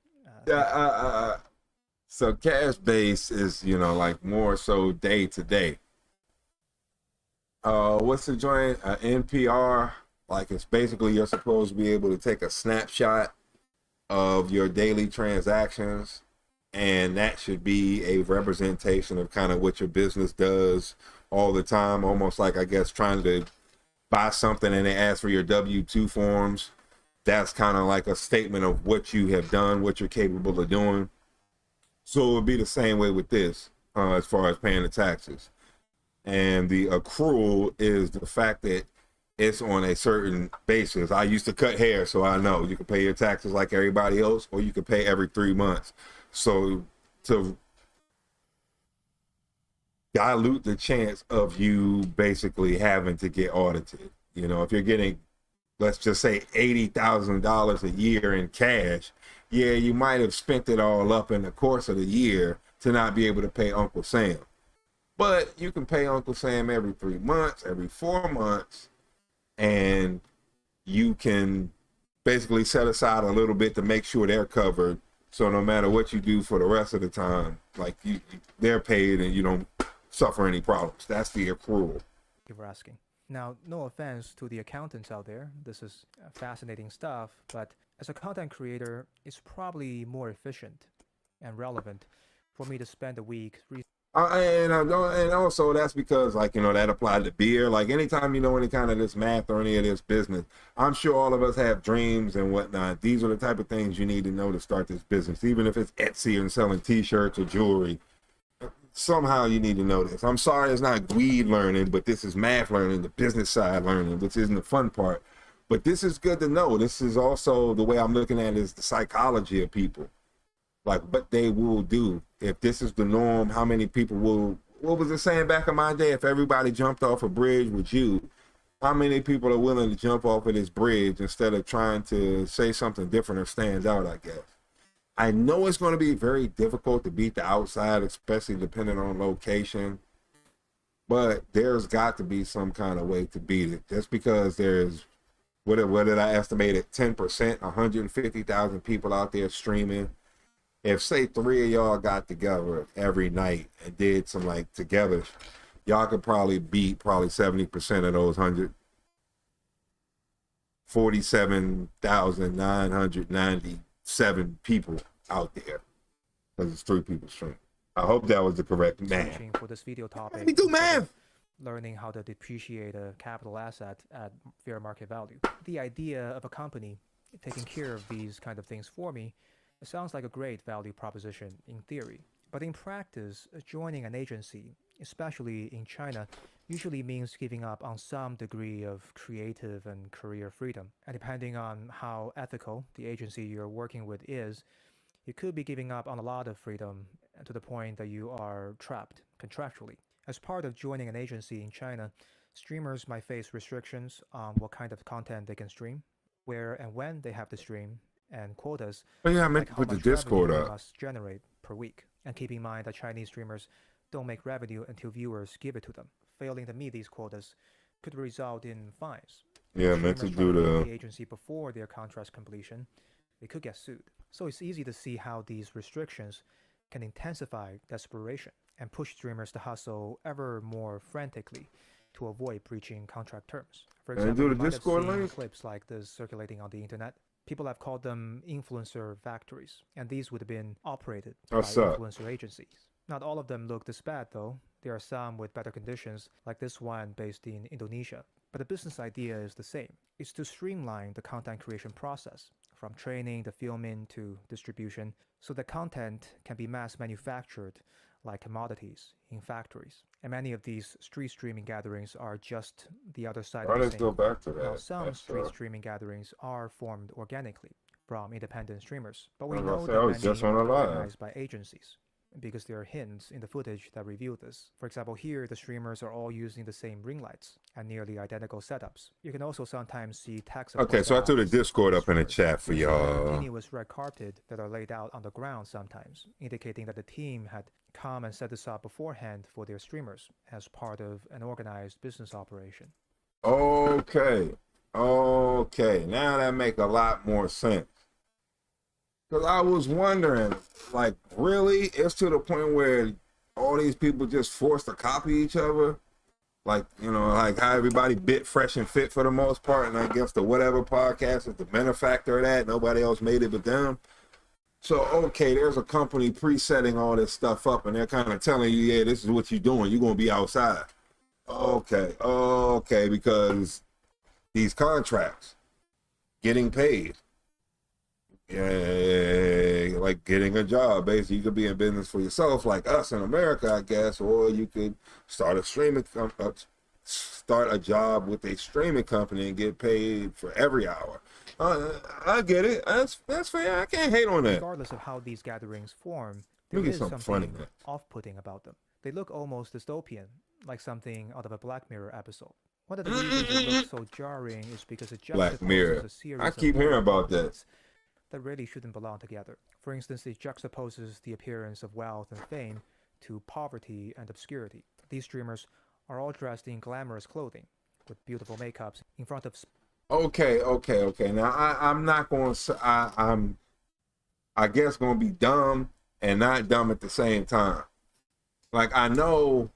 So cash-based is, like more so day to day. What's the joint? NPR, like it's basically you're supposed to be able to take a snapshot of your daily transactions, and that should be a representation of kind of what your business does all the time, almost like, I guess, trying to buy something and they ask for your W-2 forms. That's kind of like a statement of what you have done, what you're capable of doing. So it would be the same way with this, as far as paying the taxes. And the accrual is the fact that it's on a certain basis. I used to cut hair, so I know you can pay your taxes like everybody else, or you can pay every 3 months. So to dilute the chance of you basically having to get audited, if you're getting, let's just say, $80,000 a year in cash, yeah, you might have spent it all up in the course of the year to not be able to pay Uncle Sam. But you can pay Uncle Sam every 3 months, every 4 months, and you can basically set aside a little bit to make sure they're covered. So no matter what you do for the rest of the time, like they're paid and you don't suffer any problems. That's the accrual. Thank you for asking. Now, no offense to the accountants out there. This is fascinating stuff, but as a content creator, it's probably more efficient and relevant for me to spend a week and also that's because, like, that applied to beer. Like, anytime you know any kind of this math or any of this business, I'm sure all of us have dreams and whatnot. These are the type of things you need to know to start this business, even if it's Etsy and selling t-shirts or jewelry. Somehow you need to know this. I'm sorry it's not weed learning, but this is math learning, the business side learning, which isn't the fun part. But this is good to know. This is also the way I'm looking at it, is the psychology of people. Like what they will do. If this is the norm, how many people will, what was it saying back in my day? If everybody jumped off a bridge with you, how many people are willing to jump off of this bridge instead of trying to say something different or stand out, I guess. I know it's going to be very difficult to beat the outside, especially depending on location. But there's got to be some kind of way to beat it. Just because there's, what did I estimate it? 10%, 150,000 people out there streaming. If, say, 3 of y'all got together every night and did some, like, together, y'all could probably beat 70% of those 147,997 people out there. Because it's 3 people streaming. I hope that was the correct math. For this video topic, Let me do math. Learning how to depreciate a capital asset at fair market value. The idea of a company taking care of these kind of things for me, it sounds like a great value proposition in theory. But in practice, joining an agency, especially in China, usually means giving up on some degree of creative and career freedom. And depending on how ethical the agency you're working with is, you could be giving up on a lot of freedom to the point that you are trapped contractually. As part of joining an agency in China, streamers might face restrictions on what kind of content they can stream, where and when they have to stream, and quotas. Oh yeah, I meant like to put how the much Discord revenue up. they must generate per week. And keep in mind that Chinese streamers don't make revenue until viewers give it to them. Failing to meet these quotas could result in fines. Yeah, I meant to Streamers do try leave the... the agency before their contract's completion. They could get sued. So it's easy to see how these restrictions can intensify desperation and push streamers to hustle ever more frantically to avoid breaching contract terms. For Can I example, do you the might have Discord seen link? clips like this circulating on the internet. People have called them influencer factories, and these would have been operated What's by up? influencer agencies. Not all of them look this bad, though. There are some with better conditions, like this one based in Indonesia. But the business idea is the same. It's to streamline the content creation process, from training to filming to distribution, so that content can be mass manufactured like commodities in factories. And many of these street streaming gatherings are just the other side All right, of the let's same. go back to Now, that. some That's, street streaming gatherings are formed organically from independent streamers, but we I was gonna know say, that I was many just on are a live. organized by agencies, because there are hints in the footage that reveal this. For example, here the streamers are all using the same ring lights and nearly identical setups. You can also sometimes see tax. Okay, so I threw the Discord up in the chat for Using a y'all. continuous red carpet that are laid out on the ground sometimes, indicating that the team had come and set this up beforehand for their streamers as part of an organized business operation. Okay. Okay. Now that make a lot more sense. Because I was wondering, like, really? It's to the point where all these people just forced to copy each other? Like, you know, like how everybody bit fresh and fit for the most part, and I guess the whatever podcast is the benefactor of that. Nobody else made it but them. So, okay, there's a company pre-setting all this stuff up, and they're kind of telling you, yeah, this is what you're doing. You're going to be outside. Okay, okay, because these contracts, getting paid, yeah, like getting a job. Basically, you could be in business for yourself, like us in America, I guess, or you could start a job with a streaming company and get paid for every hour. I get it. That's fair. I can't hate on that. Regardless of how these gatherings form, Let me there get is something something funny, man. off-putting about them. They look almost dystopian, like something out of a Black Mirror episode. One of the reasons it looks so jarring is because it Black Mirror. juxtaposes a series I of keep hearing about that. elements that really shouldn't belong together. For instance, it juxtaposes the appearance of wealth and fame to poverty and obscurity. These streamers are all dressed in glamorous clothing, with beautiful makeups in front of... Okay. Now I'm not going to. I'm, I guess, going to be dumb and not dumb at the same time. Like I know,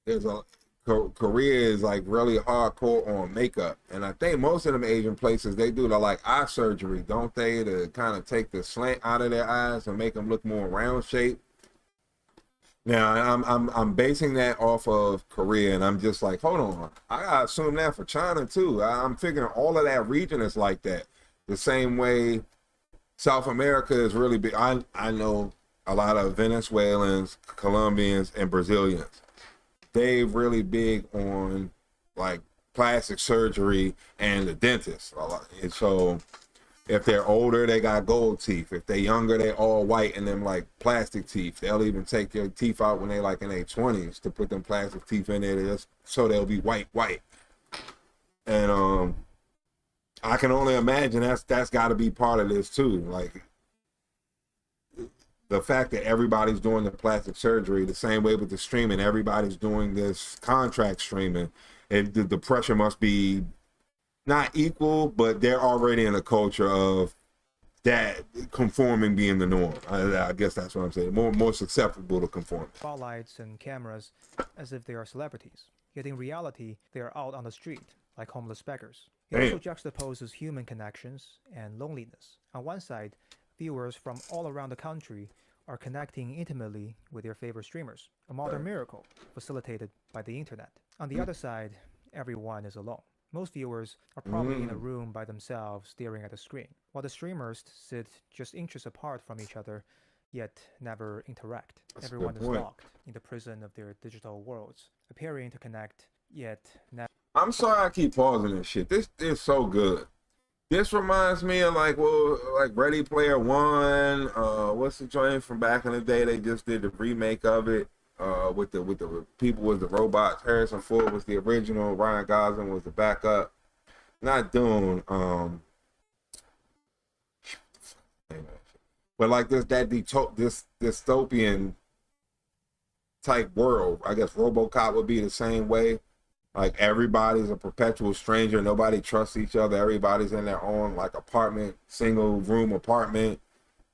there's a Korea is like really hardcore on makeup, and I think most of them Asian places they do the like eye surgery, don't they, to kind of take the slant out of their eyes and make them look more round shaped. Now I'm basing that off of Korea, and I'm just like, hold on, I gotta assume that for China too. I'm figuring all of that region is like that, the same way South America is really big. I know a lot of Venezuelans, Colombians, and Brazilians. They really big on like plastic surgery and the dentist. And so if they're older, they got gold teeth. If they're younger, they all white and them like plastic teeth. They'll even take your teeth out when they like in their 20s to put them plastic teeth in there just so they'll be white. And I can only imagine that's got to be part of this too. Like the fact that everybody's doing the plastic surgery the same way with the streaming, everybody's doing this contract streaming, and the pressure must be not equal, but they're already in a culture of that conforming being the norm. I guess that's what I'm saying. More susceptible to conform. Spotlights and cameras as if they are celebrities. Yet in reality, they are out on the street like homeless beggars. It also juxtaposes human connections and loneliness. On one side, viewers from all around the country are connecting intimately with their favorite streamers, a modern miracle facilitated by the internet. On the other side, everyone is alone. Most viewers are probably in a room by themselves staring at a screen, while the streamers sit just inches apart from each other, yet never interact. Everyone is locked in the prison of their digital worlds, appearing to connect, yet never. I'm sorry I keep pausing this shit. This is so good. This reminds me of like Ready Player One. What's the joint from back in the day? They just did the remake of it. With the people was the robots. Harrison Ford was the original. Ryan Gosling was the backup. Not Dune. But like this dystopian type world. I guess RoboCop would be the same way. Like everybody's a perpetual stranger. Nobody trusts each other. Everybody's in their own like apartment, single room apartment,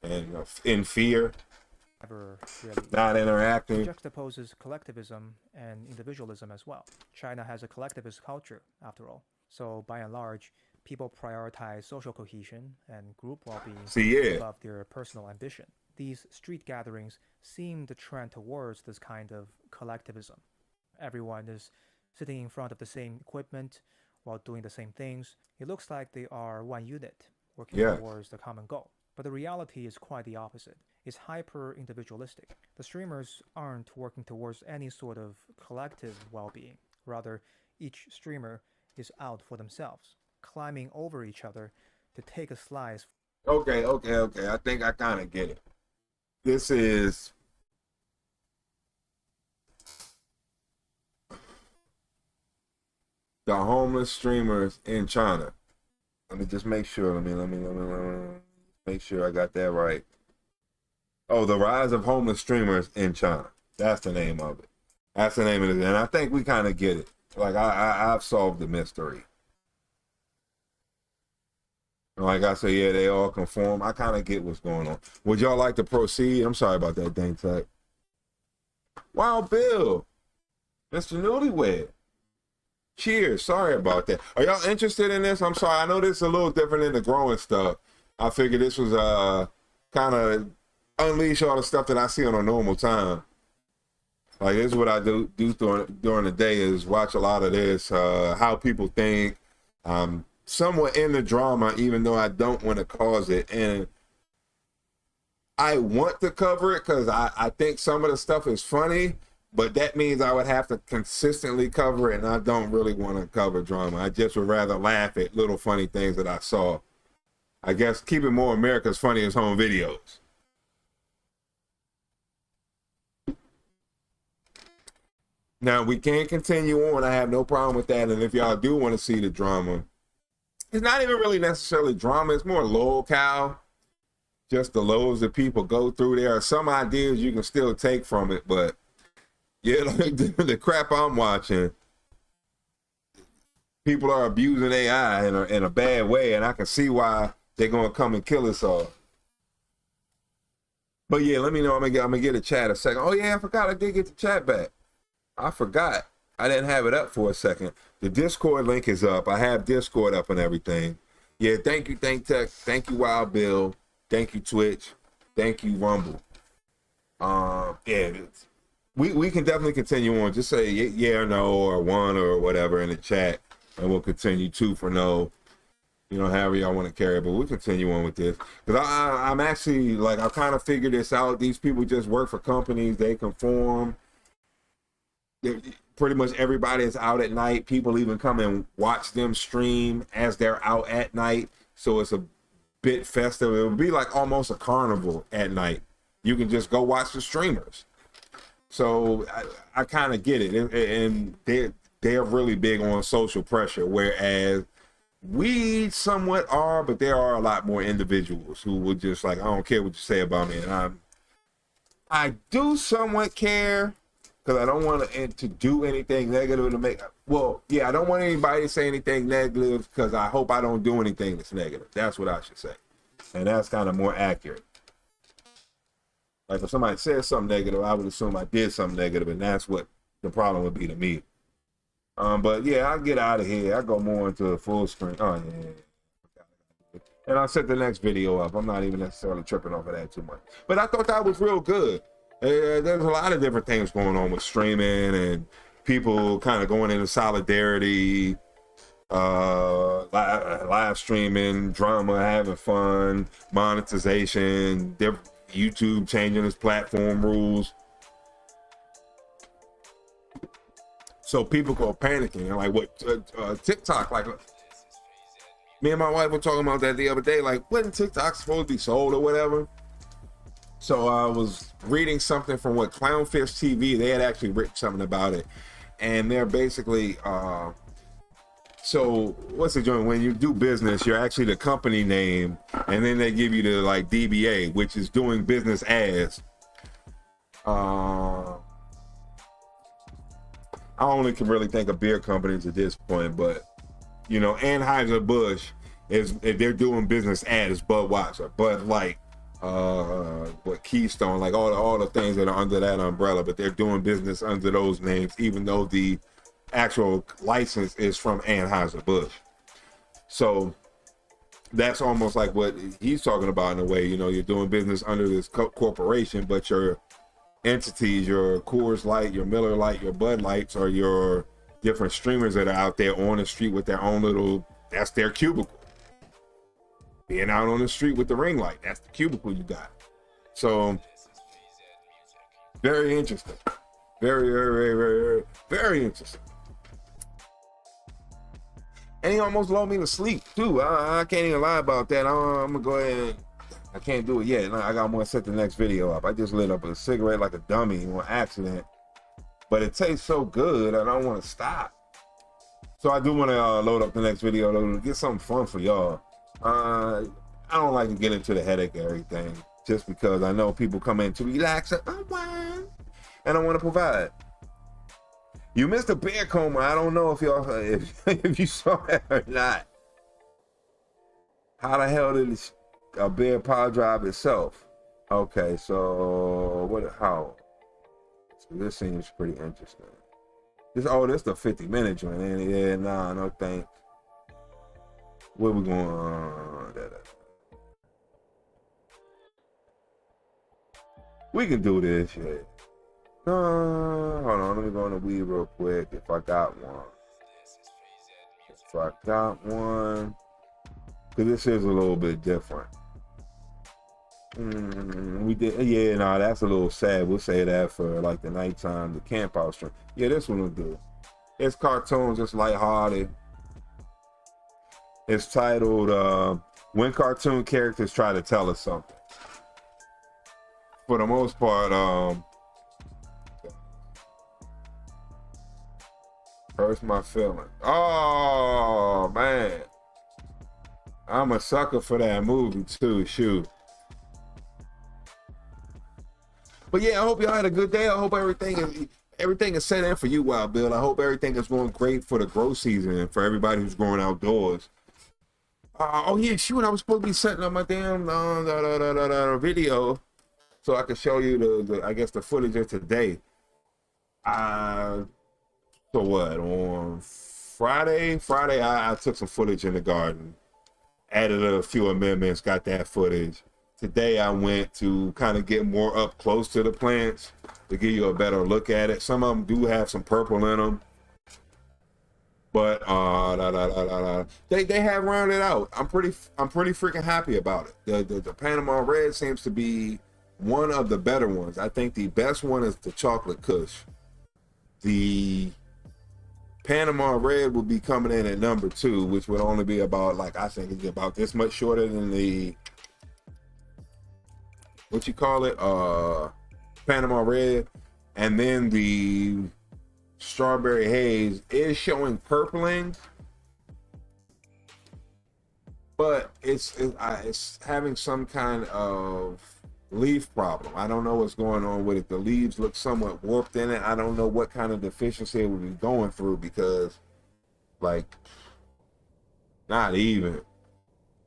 and in fear. Never really. Not interacting. It juxtaposes collectivism and individualism as well. China has a collectivist culture, after all. So by and large, people prioritize social cohesion and group well-being above their personal ambition. These street gatherings seem to trend towards this kind of collectivism. Everyone is sitting in front of the same equipment while doing the same things. It looks like they are one unit, working towards the common goal. But the reality is quite the opposite. It's hyper-individualistic. The streamers aren't working towards any sort of collective well-being. Rather, each streamer is out for themselves, climbing over each other to take a slice. Okay. I think I kind of get it. This is the homeless streamers in China. Let me just make sure. Let me make sure I got that right. Oh, the rise of homeless streamers in China. That's the name of it. That's the name of it. And I think we kind of get it. Like I've solved the mystery. Like I said, yeah, they all conform. I kind of get what's going on. Would y'all like to proceed? I'm sorry about that, dang tech. Wild Bill, Mr. Newlywed. Cheers. Sorry about that. Are y'all interested in this? I'm sorry. I know this is a little different than the growing stuff. I figured this was kind of unleash all the stuff that I see on a normal time. Like this is what I do during the day is watch a lot of this, how people think. Somewhat in the drama, even though I don't want to cause it. And I want to cover it because I think some of the stuff is funny, but that means I would have to consistently cover it, and I don't really want to cover drama. I just would rather laugh at little funny things that I saw. I guess keep it more America's Funniest Home Videos. Now, we can continue on. I have no problem with that. And if y'all do want to see the drama, it's not even really necessarily drama. It's more locale. Just the lows that people go through. There are some ideas you can still take from it. But, yeah, like the crap I'm watching, people are abusing AI in a bad way. And I can see why they're going to come and kill us all. But, yeah, let me know. I'm gonna get a chat a second. Oh, yeah, I forgot I did get the chat back. I forgot. I didn't have it up for a second. The Discord link is up. I have Discord up and everything. Yeah, thank you, Thank Tech. Thank you, Wild Bill. Thank you, Twitch. Thank you, Rumble. Yeah, we can definitely continue on. Just say yeah or no or one or whatever in the chat, and we'll continue 2 for no. You know, however y'all want to carry it, but we'll continue on with this. Because I'm actually, like, I kind of figured this out. These people just work for companies. They conform. Pretty much everybody is out at night. People even come and watch them stream as they're out at night. So it's a bit festive. It would be like almost a carnival at night. You can just go watch the streamers. So I kind of get it. And they're really big on social pressure, whereas we somewhat are, but there are a lot more individuals who would just like, I don't care what you say about me, and I do somewhat care because I don't want to do anything negative to make. Well, yeah, I don't want anybody to say anything negative because I hope I don't do anything that's negative. That's what I should say, and that's kind of more accurate. Like if somebody says something negative, I would assume I did something negative, and that's what the problem would be to me. But yeah, I get out of here. I go more into the full screen. Oh yeah. And I'll set the next video up. I'm not even necessarily tripping over that too much. But I thought that was real good. There's a lot of different things going on with streaming and people kind of going into solidarity, live streaming, drama, having fun, monetization, YouTube changing its platform rules. So people go panicking and like what TikTok, like me and my wife were talking about that the other day, like wasn't TikTok supposed to be sold or whatever? So I was reading something from what Clownfish TV, they had actually written something about it. And they're basically, so what's the joint? When you do business, you're actually the company name, and then they give you the like DBA, which is doing business as. I only can really think of beer companies at this point, but you know, Anheuser-Busch is they're doing business as Budweiser, Bud Light, what Keystone, like all the things that are under that umbrella, but they're doing business under those names, even though the actual license is from Anheuser-Busch. So that's almost like what he's talking about in a way. You know, you're doing business under this corporation, but your entities, your Coors Light, your Miller Lite, your Bud Lights, or your different streamers that are out there on the street with their own little, that's their cubicle. Being out on the street with the ring light, that's the cubicle you got. So very interesting. Very interesting. And he almost lulled me to sleep too. I can't even lie about that. I'm gonna go ahead. I can't do it yet. I got more to set the next video up. I just lit up a cigarette like a dummy on accident, but it tastes so good I don't want to stop. So I do want to load up the next video to get something fun for y'all. I don't like to get into the headache of everything just because I know people come in to relax and unwind, and I want to provide. You missed a beer coma. I don't know if y'all if you saw that or not. How the hell did a beer power drive itself? Okay, so how? So this seems pretty interesting. This the 50-minute joint. Yeah, nah, no thanks. Where we going on? We can do this shit. Hold on, let me go on the weed real quick if I got one. If I got one, because this is a little bit different. We did, yeah, nah, that's a little sad. We'll say that for like the nighttime, the camp out stream. Yeah, this one will do. It's cartoons, it's lighthearted. It's titled, When Cartoon Characters Try to Tell Us Something. For the most part, hurts my feelings. Oh, man. I'm a sucker for that movie, too, shoot. But yeah, I hope y'all had a good day. I hope everything is set in for you, Wild Bill. I hope everything is going great for the grow season and for everybody who's growing outdoors. Oh yeah, shoot! I was supposed to be setting up my damn video so I could show you the I guess the footage of today. So what? On Friday, I took some footage in the garden, added a few amendments, got that footage. Today I went to kind of get more up close to the plants to give you a better look at it. Some of them do have some purple in them. But they have rounded out. I'm pretty freaking happy about it. The Panama Red seems to be one of the better ones. I think the best one is the Chocolate Kush. The Panama Red will be coming in at number 2, which would only be about, like, I think it's about this much shorter than the, what you call it, Panama Red. And then the Strawberry Haze is showing purpling, but it's having some kind of leaf problem. I don't know what's going on with it. The leaves look somewhat warped in it. I don't know what kind of deficiency it would be going through because, like, not even.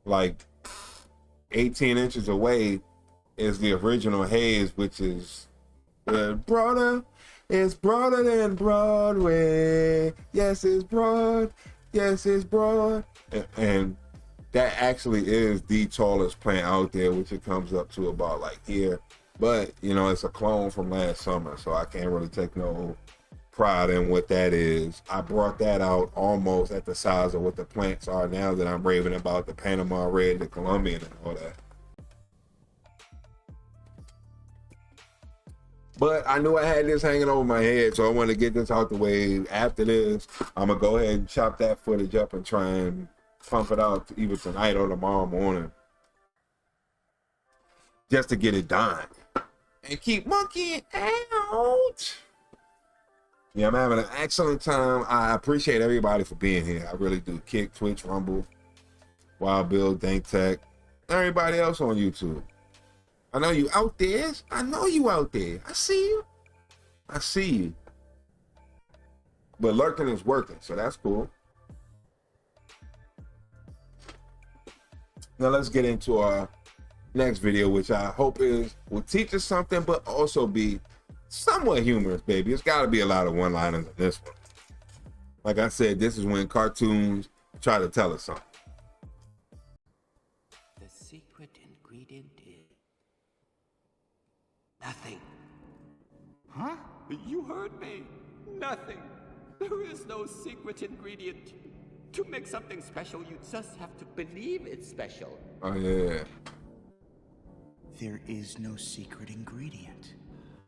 Like, 18 inches away is the original haze, which is broader. It's broader than Broadway. Yes, it's broad. Yes, it's broad. And that actually is the tallest plant out there, which it comes up to about like here. But, you know, it's a clone from last summer, so I can't really take no pride in what that is. I brought that out almost at the size of what the plants are now that I'm raving about, the Panama Red, the Colombian, and all that. But I knew I had this hanging over my head, so I wanted to get this out the way. After this, I'm going to go ahead and chop that footage up and try and pump it out either tonight or tomorrow morning. Just to get it done. And keep monkeying out. Yeah, I'm having an excellent time. I appreciate everybody for being here. I really do. Kick, Twitch, Rumble, Wild Bill, Dank Tech, everybody else on YouTube. I know you out there. I know you out there. I see you. I see you. But lurking is working, so that's cool. Now let's get into our next video, which I hope will teach us something, but also be somewhat humorous, baby. It's got to be a lot of one-liners in this one. Like I said, this is when cartoons try to tell us something. The secret ingredient is nothing. Huh? You heard me. Nothing. There is no secret ingredient. To make something special, you just have to believe it's special. Oh, yeah. There is no secret ingredient.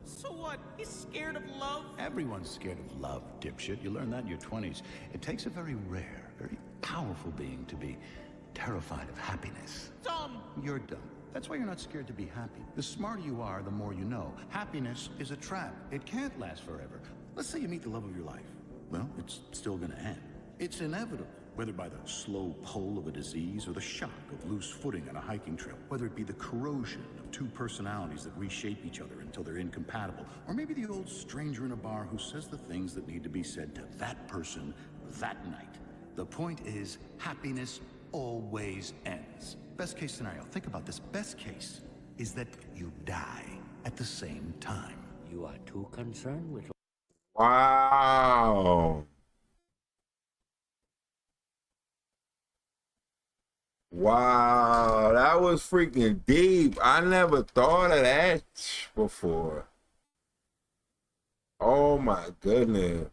So what? He's scared of love? Everyone's scared of love, dipshit. You learn that in your 20s. It takes a very rare, very powerful being to be terrified of happiness. Dumb. You're dumb. That's why you're not scared to be happy. The smarter you are, the more you know. Happiness is a trap. It can't last forever. Let's say you meet the love of your life. Well, it's still gonna end. It's inevitable, whether by the slow pull of a disease or the shock of loose footing on a hiking trail, whether it be the corrosion of two personalities that reshape each other until they're incompatible, or maybe the old stranger in a bar who says the things that need to be said to that person that night. The point is, happiness always ends. Best case scenario, think about this. Best case is that you die at the same time. You are too concerned with... Wow. Wow, that was freaking deep. I never thought of that before. Oh my goodness.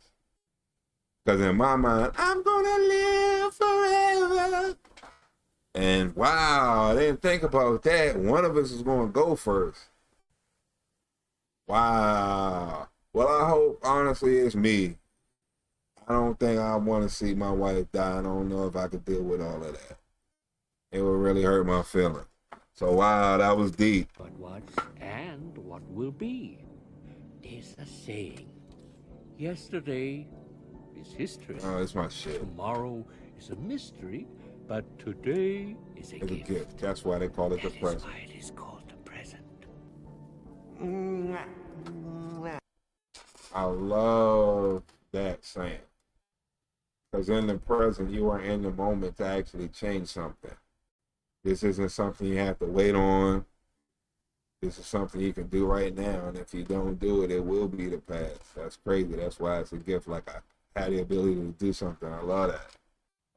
Because in my mind, I'm gonna live forever. And wow, I didn't think about that. One of us is gonna go first. Wow. Well, I hope, honestly, it's me. I don't think I want to see my wife die. I don't know if I could deal with all of that. It would really hurt my feelings. So, wow, that was deep. But what's and what will be? There's a saying. Yesterday is history. Oh, it's my shit. Tomorrow is a mystery, but today is a It's a gift. gift. That's why they call it the That is present. why it is called the present. I love that saying. Because in the present, you are in the moment to actually change something. This isn't something you have to wait on. This is something you can do right now. And if you don't do it, it will be the past. That's crazy. That's why it's a gift. Like, I had the ability to do something. I love that.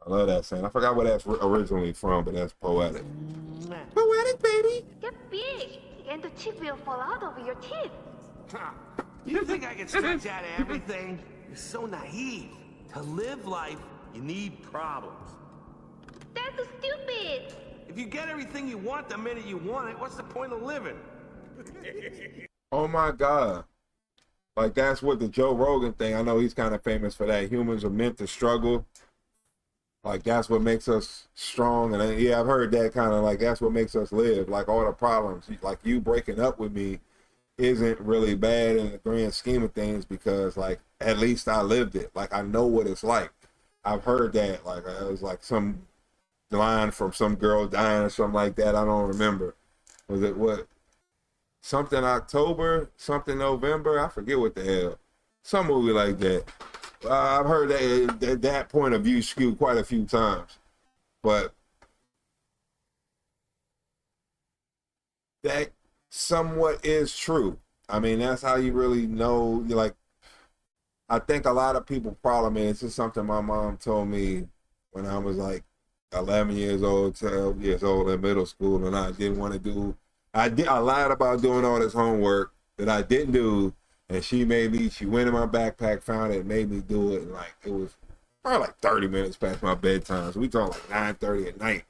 I love that saying. I forgot where that's originally from, but that's poetic. Poetic, baby. Get big, and the chip will fall out of your teeth. You think I can stretch out of everything? You're so naive. To live life, you need problems. That's stupid. If you get everything you want the minute you want it, what's the point of living? Oh my God. Like, that's what the Joe Rogan thing, I know he's kind of famous for that. Humans are meant to struggle. Like, that's what makes us strong. And yeah, I've heard that kind of like, that's what makes us live. Like, all the problems, like you breaking up with me isn't really bad in the grand scheme of things because, like, at least I lived it. Like, I know what it's like. I've heard that. Like, it was like some line from some girl dying or something like that. I don't remember. Was it what? something October, something November. I forget what the hell. Some movie like that. I've heard that point of view skewed quite a few times. But that somewhat is true. I mean, that's how you really know. Like, I think a lot of people's problem is, this is something my mom told me when I was like 11 years old, 12 years old in middle school, and I didn't want to do. I lied about doing all this homework that I didn't do, and she went in my backpack, found it, and made me do it. And like, it was probably like 30 minutes past my bedtime. So we talking like 9:30 at night.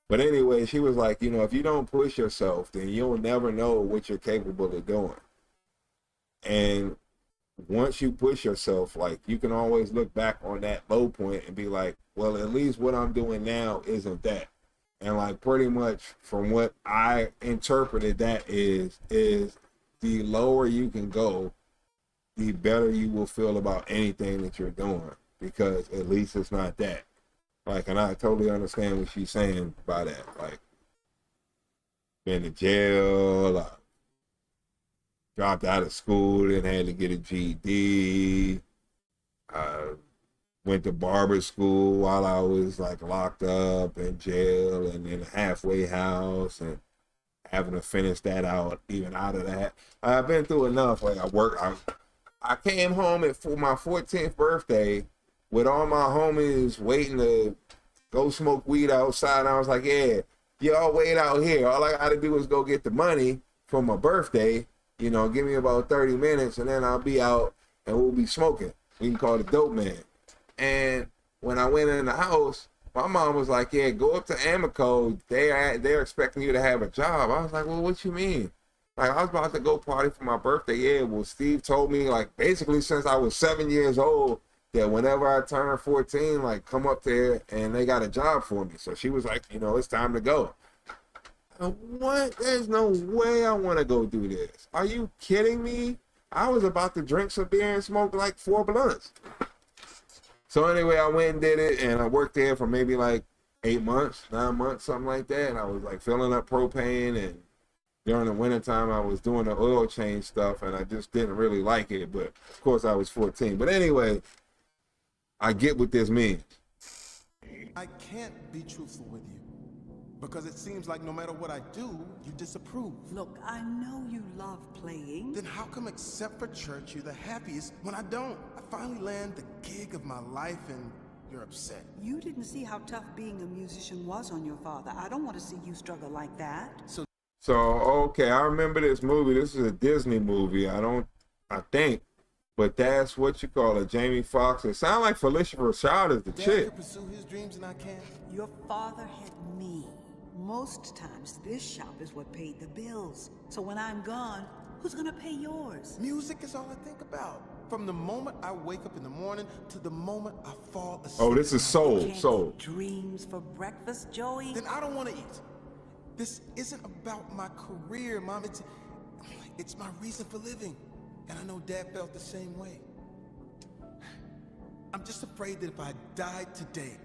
But anyway, she was like, you know, if you don't push yourself, then you'll never know what you're capable of doing. And once you push yourself, like, you can always look back on that low point and be like, well, at least what I'm doing now isn't that. And like, pretty much from what I interpreted that is the lower you can go, the better you will feel about anything that you're doing, because at least it's not that. Like, and I totally understand what she's saying by that. Like, been to jail, dropped out of school and had to get a GED. Went to barber school while I was like locked up in jail and in a halfway house, and having to finish that out, even out of that. I've been through enough. Like, I came home for my 14th birthday with all my homies waiting to go smoke weed outside. And I was like, yeah, y'all wait out here. All I got to do is go get the money for my birthday. You know, give me about 30 minutes, and then I'll be out and we'll be smoking. We can call it dope man. And when I went in the house, my mom was like, yeah, go up to Amico. They're expecting you to have a job. I was like, well, what you mean? Like, I was about to go party for my birthday. Yeah, well, Steve told me, like, basically since I was 7 years old, that whenever I turned 14, like, come up there and they got a job for me. So she was like, you know, it's time to go. What? There's no way I want to go do this. Are you kidding me? I was about to drink some beer and smoke like 4 blunts. So anyway, I went and did it, and I worked there for maybe like 8 months, 9 months, something like that. And I was like filling up propane, and during the wintertime, I was doing the oil change stuff, and I just didn't really like it. But of course, I was 14. But anyway, I get what this means. I can't be truthful with you, because it seems like no matter what I do, you disapprove. Look, I know you love playing. Then how come, except for church, you're the happiest when I don't? I finally land the gig of my life and you're upset. You didn't see how tough being a musician was on your father. I don't want to see you struggle like that. So okay, I remember this movie. This is a Disney movie. I think, but that's what you call it, Jamie Foxx. It sounds like Felicia Rashad is the Dad chick. can pursue his dreams and I can't. Your father had me. Most times, this shop is what paid the bills. So when I'm gone, who's gonna pay yours? Music is all I think about. From the moment I wake up in the morning to the moment I fall asleep. Oh, this is soul. Dreams for breakfast, Joey? Then I don't want to eat. This isn't about my career, Mom. It's my reason for living. And I know Dad felt the same way. I'm just afraid that if I died today,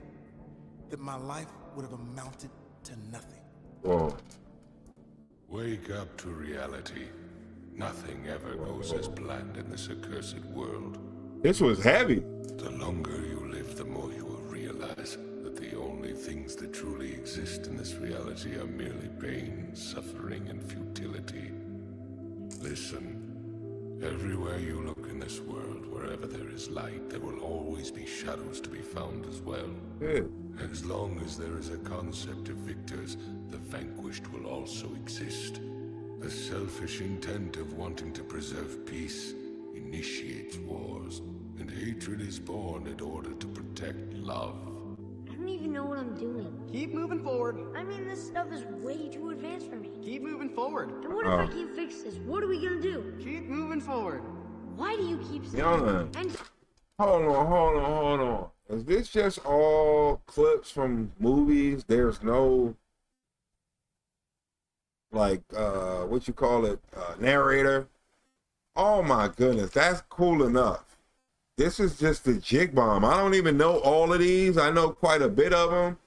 that my life would have amounted to nothing. Whoa. Wake up to reality. Nothing ever goes as planned in this accursed world. This was heavy. The longer you live, the more you will realize that the only things that truly exist in this reality are merely pain, suffering, and futility. Listen, everywhere you look in this world, wherever there is light, there will always be shadows to be found as well. Good. As long as there is a concept of victors, the vanquished will also exist. The selfish intent of wanting to preserve peace initiates wars, and hatred is born in order to protect love. I don't even know what I'm doing. Keep moving forward. I mean, this stuff is way too advanced for me. Keep moving forward. And what if I can't fix this? What are we gonna do? Keep moving forward. Why do you keep saying Young. that? And Hold on. Is this just all clips from movies? There's no, like, what you call it, narrator? Oh my goodness, that's cool enough. This is just the jig bomb. I don't even know all of these. I know quite a bit of them,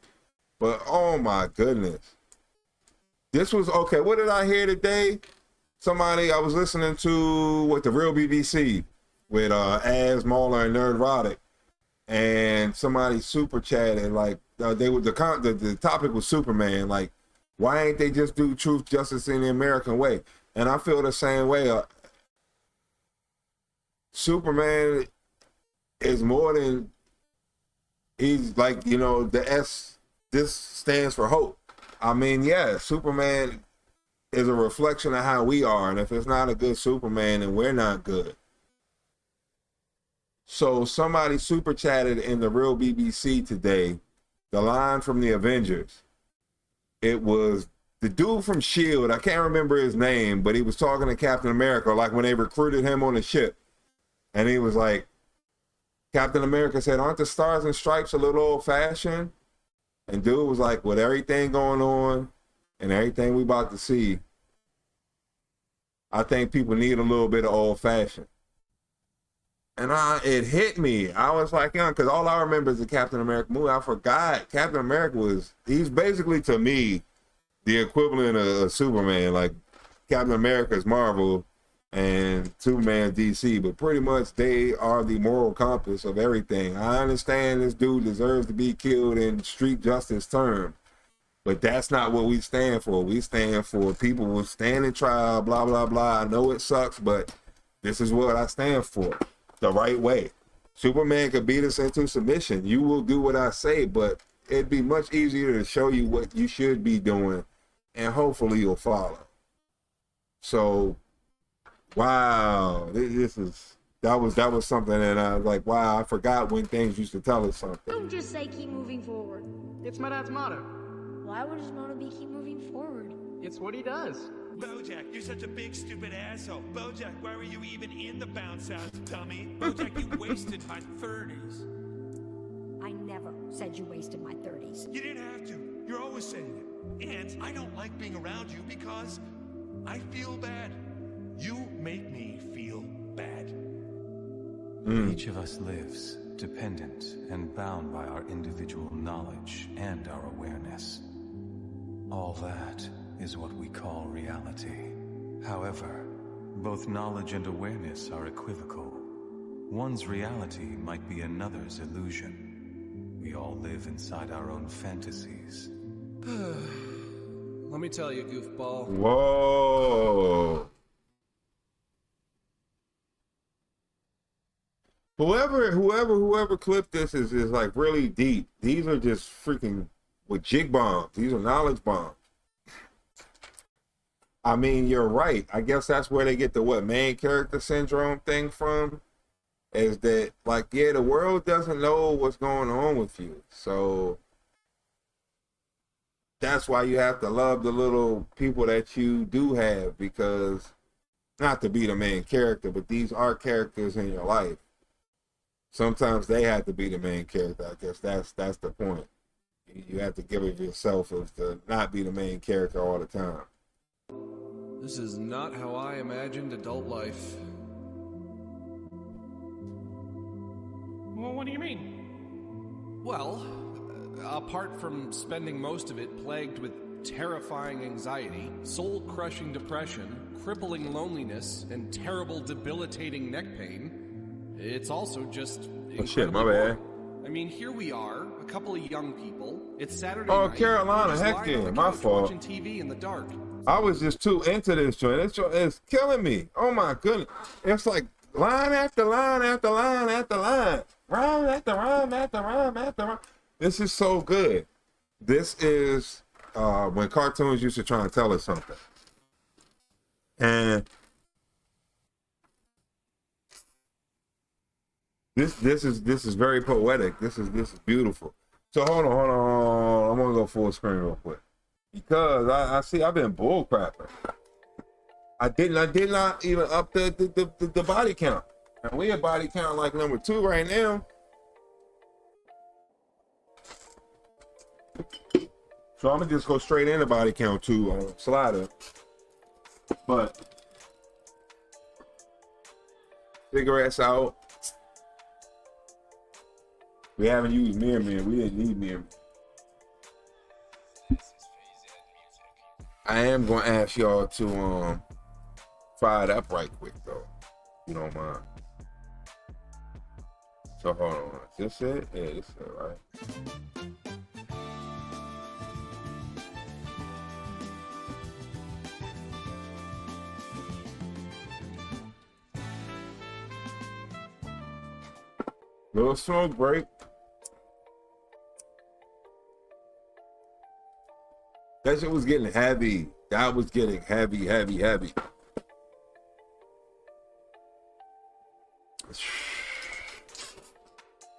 but oh my goodness. This was, okay, what did I hear today? somebody, I was listening to the Real BBC with Az, Mauler, and Nerdrotic, and somebody super chatted like the topic was Superman. Like, why ain't they just do truth, justice in the American way? And I feel the same way. Superman is more than, he's like, you know, the S, this stands for hope. I mean, yeah, Superman is a reflection of how we are, and if it's not a good Superman, then we're not good. So somebody super chatted in the Real BBC today, the line from the Avengers. It was the dude from S.H.I.E.L.D., I can't remember his name, but he was talking to Captain America, like when they recruited him on the ship. And he was like, Captain America said, aren't the stars and stripes a little old-fashioned? And dude was like, with everything going on and everything we about to see, I think people need a little bit of old-fashioned. And it hit me. I was like, yeah, because all I remember is the Captain America movie. I forgot Captain America he's basically, to me, the equivalent of Superman. Like, Captain America is Marvel and Superman DC, but pretty much they are the moral compass of everything. I understand this dude deserves to be killed in street justice terms, but that's not what we stand for. We stand for people who stand in trial, blah, blah, blah. I know it sucks, but this is what I stand for. The right way. Superman could beat us into submission. You will do what I say, but it'd be much easier to show you what you should be doing, and hopefully you'll follow. So, wow, that was something that I was like, wow, I forgot when things used to tell us something. Don't just say keep moving forward. It's my dad's motto. Why would his motto be keep moving forward? It's what he does. Bojack, you're such a big stupid asshole. Bojack, why were you even in the bounce house, dummy? Bojack, you wasted my 30s. I never said you wasted my 30s. You didn't have to. You're always saying it. And I don't like being around you because I feel bad. You make me feel bad. Each of us lives dependent and bound by our individual knowledge and our awareness. All that is what we call reality. However, both knowledge and awareness are equivocal. One's reality might be another's illusion. We all live inside our own fantasies. Let me tell you, goofball. Whoa. Whoever clipped this is like really deep. These are just freaking with jig bombs. These are knowledge bombs. I mean, you're right. I guess that's where they get the main character syndrome thing from, is that, like, yeah, the world doesn't know what's going on with you. So that's why you have to love the little people that you do have, because, not to be the main character, but these are characters in your life. Sometimes they have to be the main character. I guess that's the point. You have to give it yourself as to not be the main character all the time. This is not how I imagined adult life. Well, what do you mean? Well, apart from spending most of it plagued with terrifying anxiety, soul-crushing depression, crippling loneliness, and terrible debilitating neck pain, it's also just oh shit, my bad. I mean, here we are, a couple of young people. It's Saturday night. Oh, Carolina, heck yeah, my fault. Watching TV in the dark. I was just too into this joint. This joint is killing me. Oh my goodness. It's like line after line after line after line. Rhyme after rhyme after rhyme after rhyme. This is so good. This is when cartoons used to try and tell us something. And this is very poetic. This is beautiful. So hold on. I'm gonna go full screen real quick. Because I see I've been bull crapping. I did not even up the body count. And we at body count like number 2 right now. So I'm gonna just go straight into body count 2 on slider. But cigarettes out. We haven't used Mirror Man. We didn't need Mirror Man. I am gonna ask y'all to fire it up right quick though. You don't mind. So hold on. Is this it? Yeah, this is it, right? Little smoke break. That shit was getting heavy. That was getting heavy.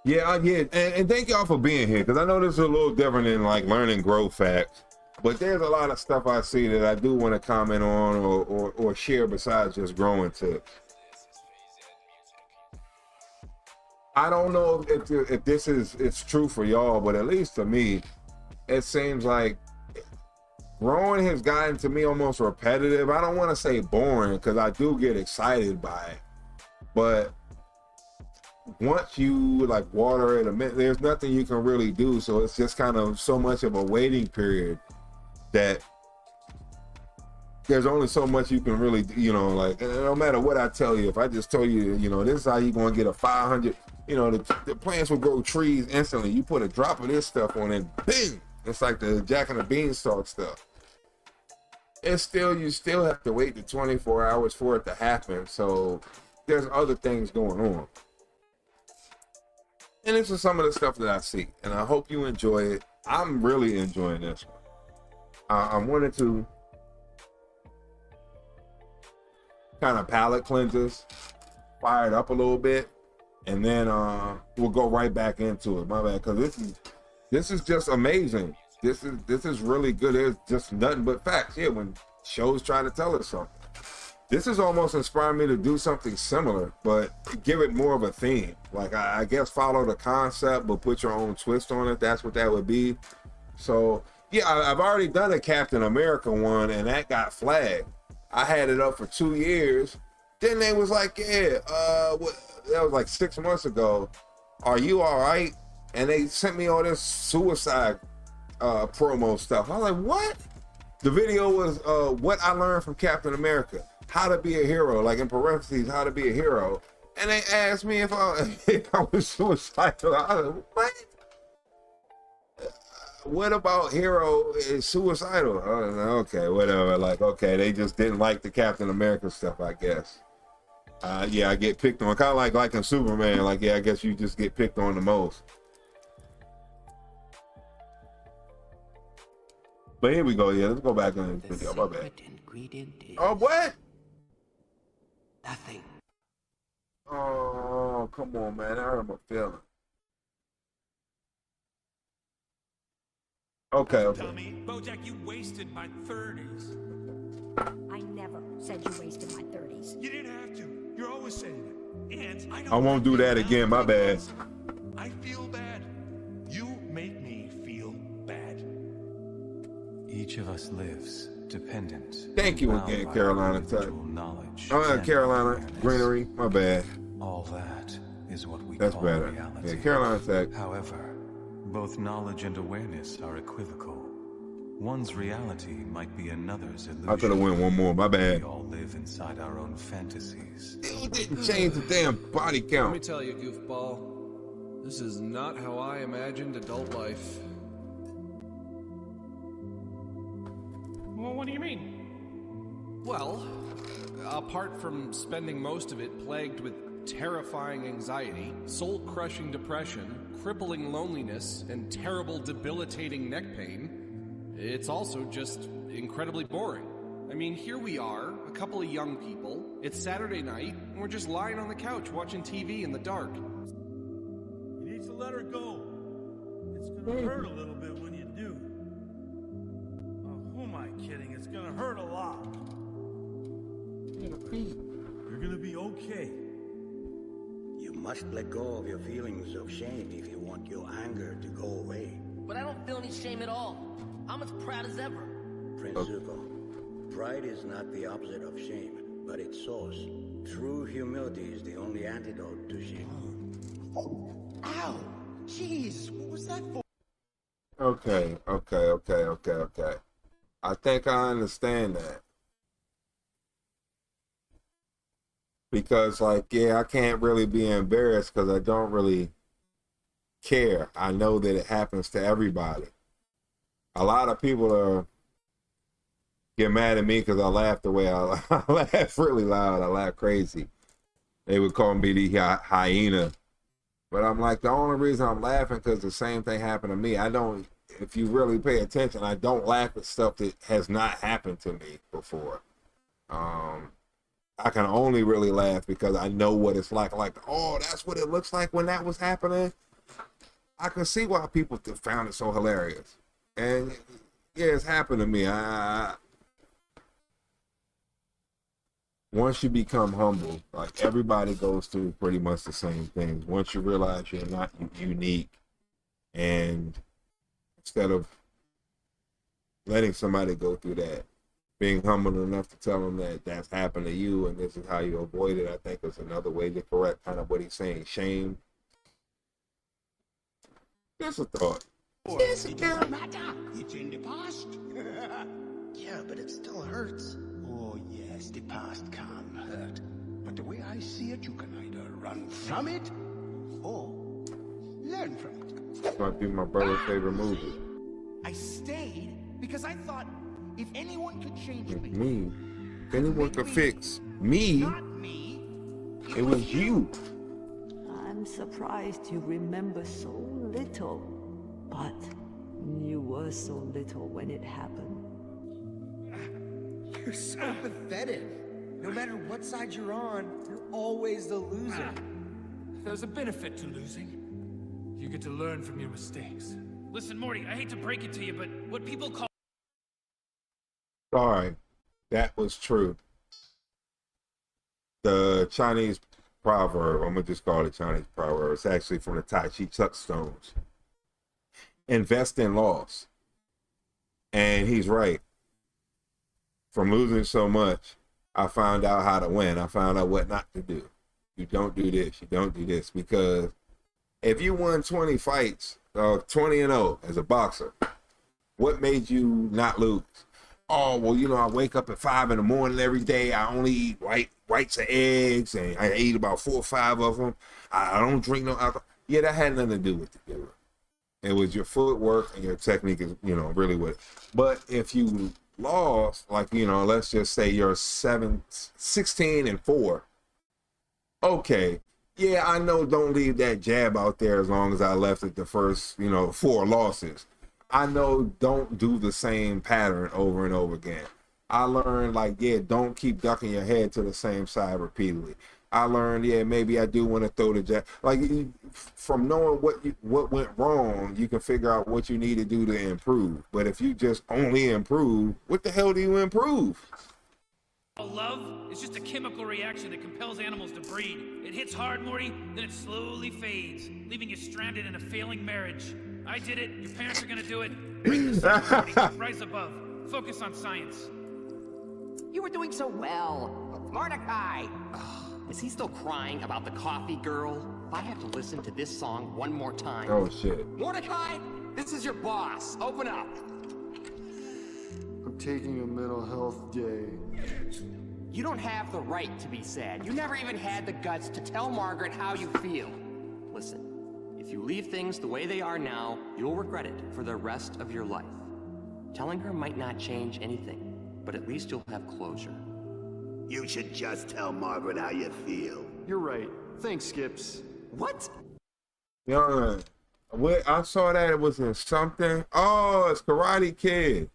Yeah, and thank y'all for being here, because I know this is a little different than like learning grow facts, but there's a lot of stuff I see that I do want to comment on or share besides just growing tips. I don't know if this is true for y'all, but at least to me, it seems like growing has gotten to me almost repetitive. I don't want to say boring, because I do get excited by it, but once you like water it, there's nothing you can really do. So it's just kind of so much of a waiting period that there's only so much you can really, like, and no matter what I tell you, if I just tell you, this is how you're going to get a 500, the plants will grow trees instantly. You put a drop of this stuff on it, bing! It's like the Jack and the Beanstalk stuff. It's still, you still have to wait the 24 hours for it to happen. So there's other things going on. And this is some of the stuff that I see, and I hope you enjoy it. I'm really enjoying this one. I wanted to kind of palate cleanses, fire it up a little bit, and then we'll go right back into it. My bad, because this is just amazing. This is really good. There's just nothing but facts here when shows try to tell us something. This has almost inspired me to do something similar, but give it more of a theme. Like, I guess follow the concept, but put your own twist on it. That's what that would be. So, yeah, I've already done a Captain America one, and that got flagged. I had it up for 2 years. Then they was like, yeah, that was like 6 months ago. Are you all right? And they sent me all this suicide promo stuff. I was like, what? The video was what I learned from Captain America. How to be a hero, like in parentheses, how to be a hero. And they asked me if I was suicidal. I was like, what? What about hero is suicidal? I was like, okay, whatever. Like, okay, they just didn't like the Captain America stuff, I guess. Yeah, I get picked on. Kind of like in Superman. Like, yeah, I guess you just get picked on the most. But here we go. Yeah, let's go back on the video. My bad. Oh, what? Nothing. Oh, come on, man. I hurt my feeling. Okay. Tommy, Bojack, you wasted my 30s. I never said you wasted my 30s. You didn't have to. You're always saying it. And I don't I won't do that again. My bad. I feel bad. You make me feel bad. Each of us lives dependent. Thank you again, Carolina Tech. Carolina Greenery. My bad. All that is what we That's call better. reality. Yeah, Carolina Tech. However, both knowledge and awareness are equivocal. One's reality might be another's illusion. I could have went one more. My bad. We all live inside our own fantasies. It didn't change the damn body count. Let me tell you, goofball, this is not how I imagined adult life. Well, what do you mean? Well, apart from spending most of it plagued with terrifying anxiety, soul-crushing depression, crippling loneliness, and terrible debilitating neck pain, it's also just incredibly boring. I mean, here we are, a couple of young people, it's Saturday night, and we're just lying on the couch watching TV in the dark. You need to let her go. It's gonna hurt a little bit when you do. Who am I kidding? It's gonna hurt a lot. You're gonna be okay. You must let go of your feelings of shame if you want your anger to go away. But I don't feel any shame at all. I'm as proud as ever. Prince Zuko, pride is not the opposite of shame, but its source. True humility is the only antidote to shame. Ow! Jeez, what was that for? Okay. I think I understand that. because like, yeah, I can't really be embarrassed because I don't really care. I know that it happens to everybody. A lot of people get mad at me because I laugh the way I laugh really loud. I laugh crazy. They would call me the hyena. But I'm like, the only reason I'm laughing because the same thing happened to me. I don't, if you really pay attention, I don't laugh at stuff that has not happened to me before. I can only really laugh because I know what it's like. Like, oh, that's what it looks like when that was happening. I can see why people found it so hilarious. And yeah, it's happened to me. Once you become humble, like everybody goes through pretty much the same things. Once you realize you're not unique, and instead of letting somebody go through that, being humble enough to tell them that that's happened to you and this is how you avoid it, I think is another way to correct kind of what he's saying. Shame. Just a thought. It's in the past. Yeah, but it still hurts. Oh, yes, the past can hurt. But the way I see it, you can either run from it or learn from it. This might be my brother's favorite movie. I stayed because I thought if anyone could change me, if anyone could fix me, it was you. I'm surprised you remember so little, but you were so little when it happened. You're so pathetic. No matter what side you're on, you're always the loser. There's a benefit to losing. You get to learn from your mistakes. Listen, Morty, I hate to break it to you, but what people call... Sorry, that was true. The Chinese proverb, I'm going to just call it Chinese proverb, it's actually from the Tai Chi touchstones. Invest in loss. And he's right. From losing so much, I found out how to win. I found out what not to do. You don't do this. You don't do this. Because if you won 20 fights, 20-0 as a boxer, what made you not lose? Oh, well, you know, I wake up at 5 in the morning every day. I only eat whites and eggs, and I eat about 4 or 5 of them. I don't drink no alcohol. Yeah, that had nothing to do with it. It was your footwork and your technique is, you know, really what. But if you lost, like, you know, let's just say you're 16-4. Okay. Yeah, I know don't leave that jab out there as long as I left it the first, 4 losses. I know don't do the same pattern over and over again. I learned, don't keep ducking your head to the same side repeatedly. I learned, maybe I do want to throw the jab. From knowing what went wrong, you can figure out what you need to do to improve. But if you just only improve, what the hell do you improve? Love is just a chemical reaction that compels animals to breed. It hits hard, Morty, then it slowly fades, leaving you stranded in a failing marriage. I did it. Your parents are gonna do it. Break the cycle, Morty. Rise above. Focus on science. You were doing so well. Mordecai! Is he still crying about the coffee girl? If I have to listen to this song one more time... Oh, shit. Mordecai, this is your boss. Open up. I'm taking a mental health day. You don't have the right to be sad. You never even had the guts to tell Margaret how you feel. Listen, if you leave things the way they are now, you'll regret it for the rest of your life. Telling her might not change anything, but at least you'll have closure. You should just tell Margaret how you feel. You're right. Thanks, Skips. What? I saw that it was in something. Oh, it's Karate Kid.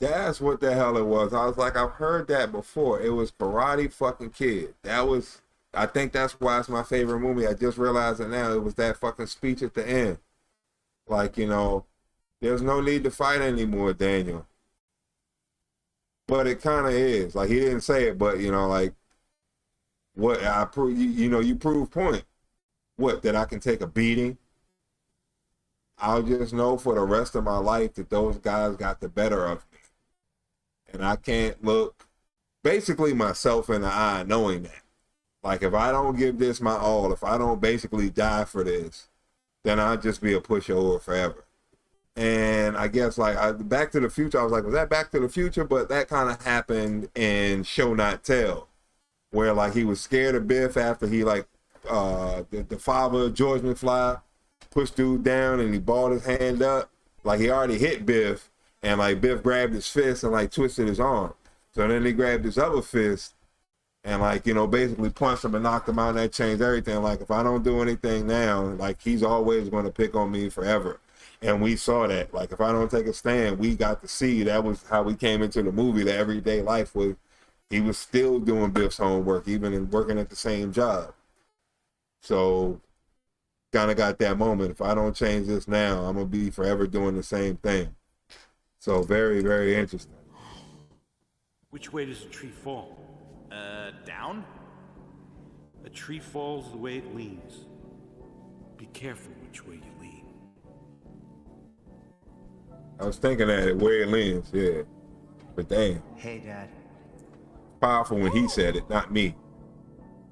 That's what the hell it was. I was like, I've heard that before. It was Karate fucking Kid. I think that's why it's my favorite movie. I just realized it now. It was that fucking speech at the end. There's no need to fight anymore, Daniel. But it kind of is. He didn't say it, but, what I prove, you prove point. What, that I can take a beating? I'll just know for the rest of my life that those guys got the better of me. And I can't look basically myself in the eye knowing that. If I don't give this my all, if I don't basically die for this, then I'll just be a pushover forever. And I guess Back to the Future, I was like, was that Back to the Future? But that kind of happened in Show Not Tell. where like he was scared of Biff after he like the father of George McFly pushed dude down and he balled his hand up. Like he already hit Biff, and like Biff grabbed his fist and like twisted his arm. So then he grabbed his other fist and like, you know, basically punched him and knocked him out, and that changed everything. Like if I don't do anything now, like he's always going to pick on me forever. And we saw that. Like if I don't take a stand, we got to see that was how we came into the movie. The everyday life was he was still doing Biff's homework, even in working at the same job. So kind of got that moment. If I don't change this now, I'm going to be forever doing the same thing. So very, very interesting. Which way does a tree fall? Down? A tree falls the way it leans. Be careful which way you lean. I was thinking that where it leans, yeah. But damn. Hey, Dad. Powerful when he said it, not me.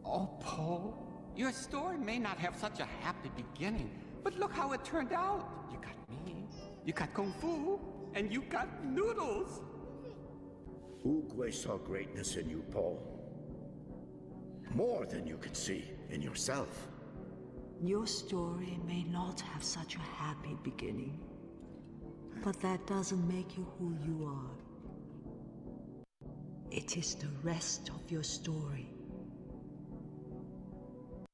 Oh, Paul. Your story may not have such a happy beginning, but look how it turned out. You got me, you got Kung Fu, and you got noodles. Oogway saw greatness in you, Paul. More than you could see in yourself. Your story may not have such a happy beginning, but that doesn't make you who you are. It is the rest of your story.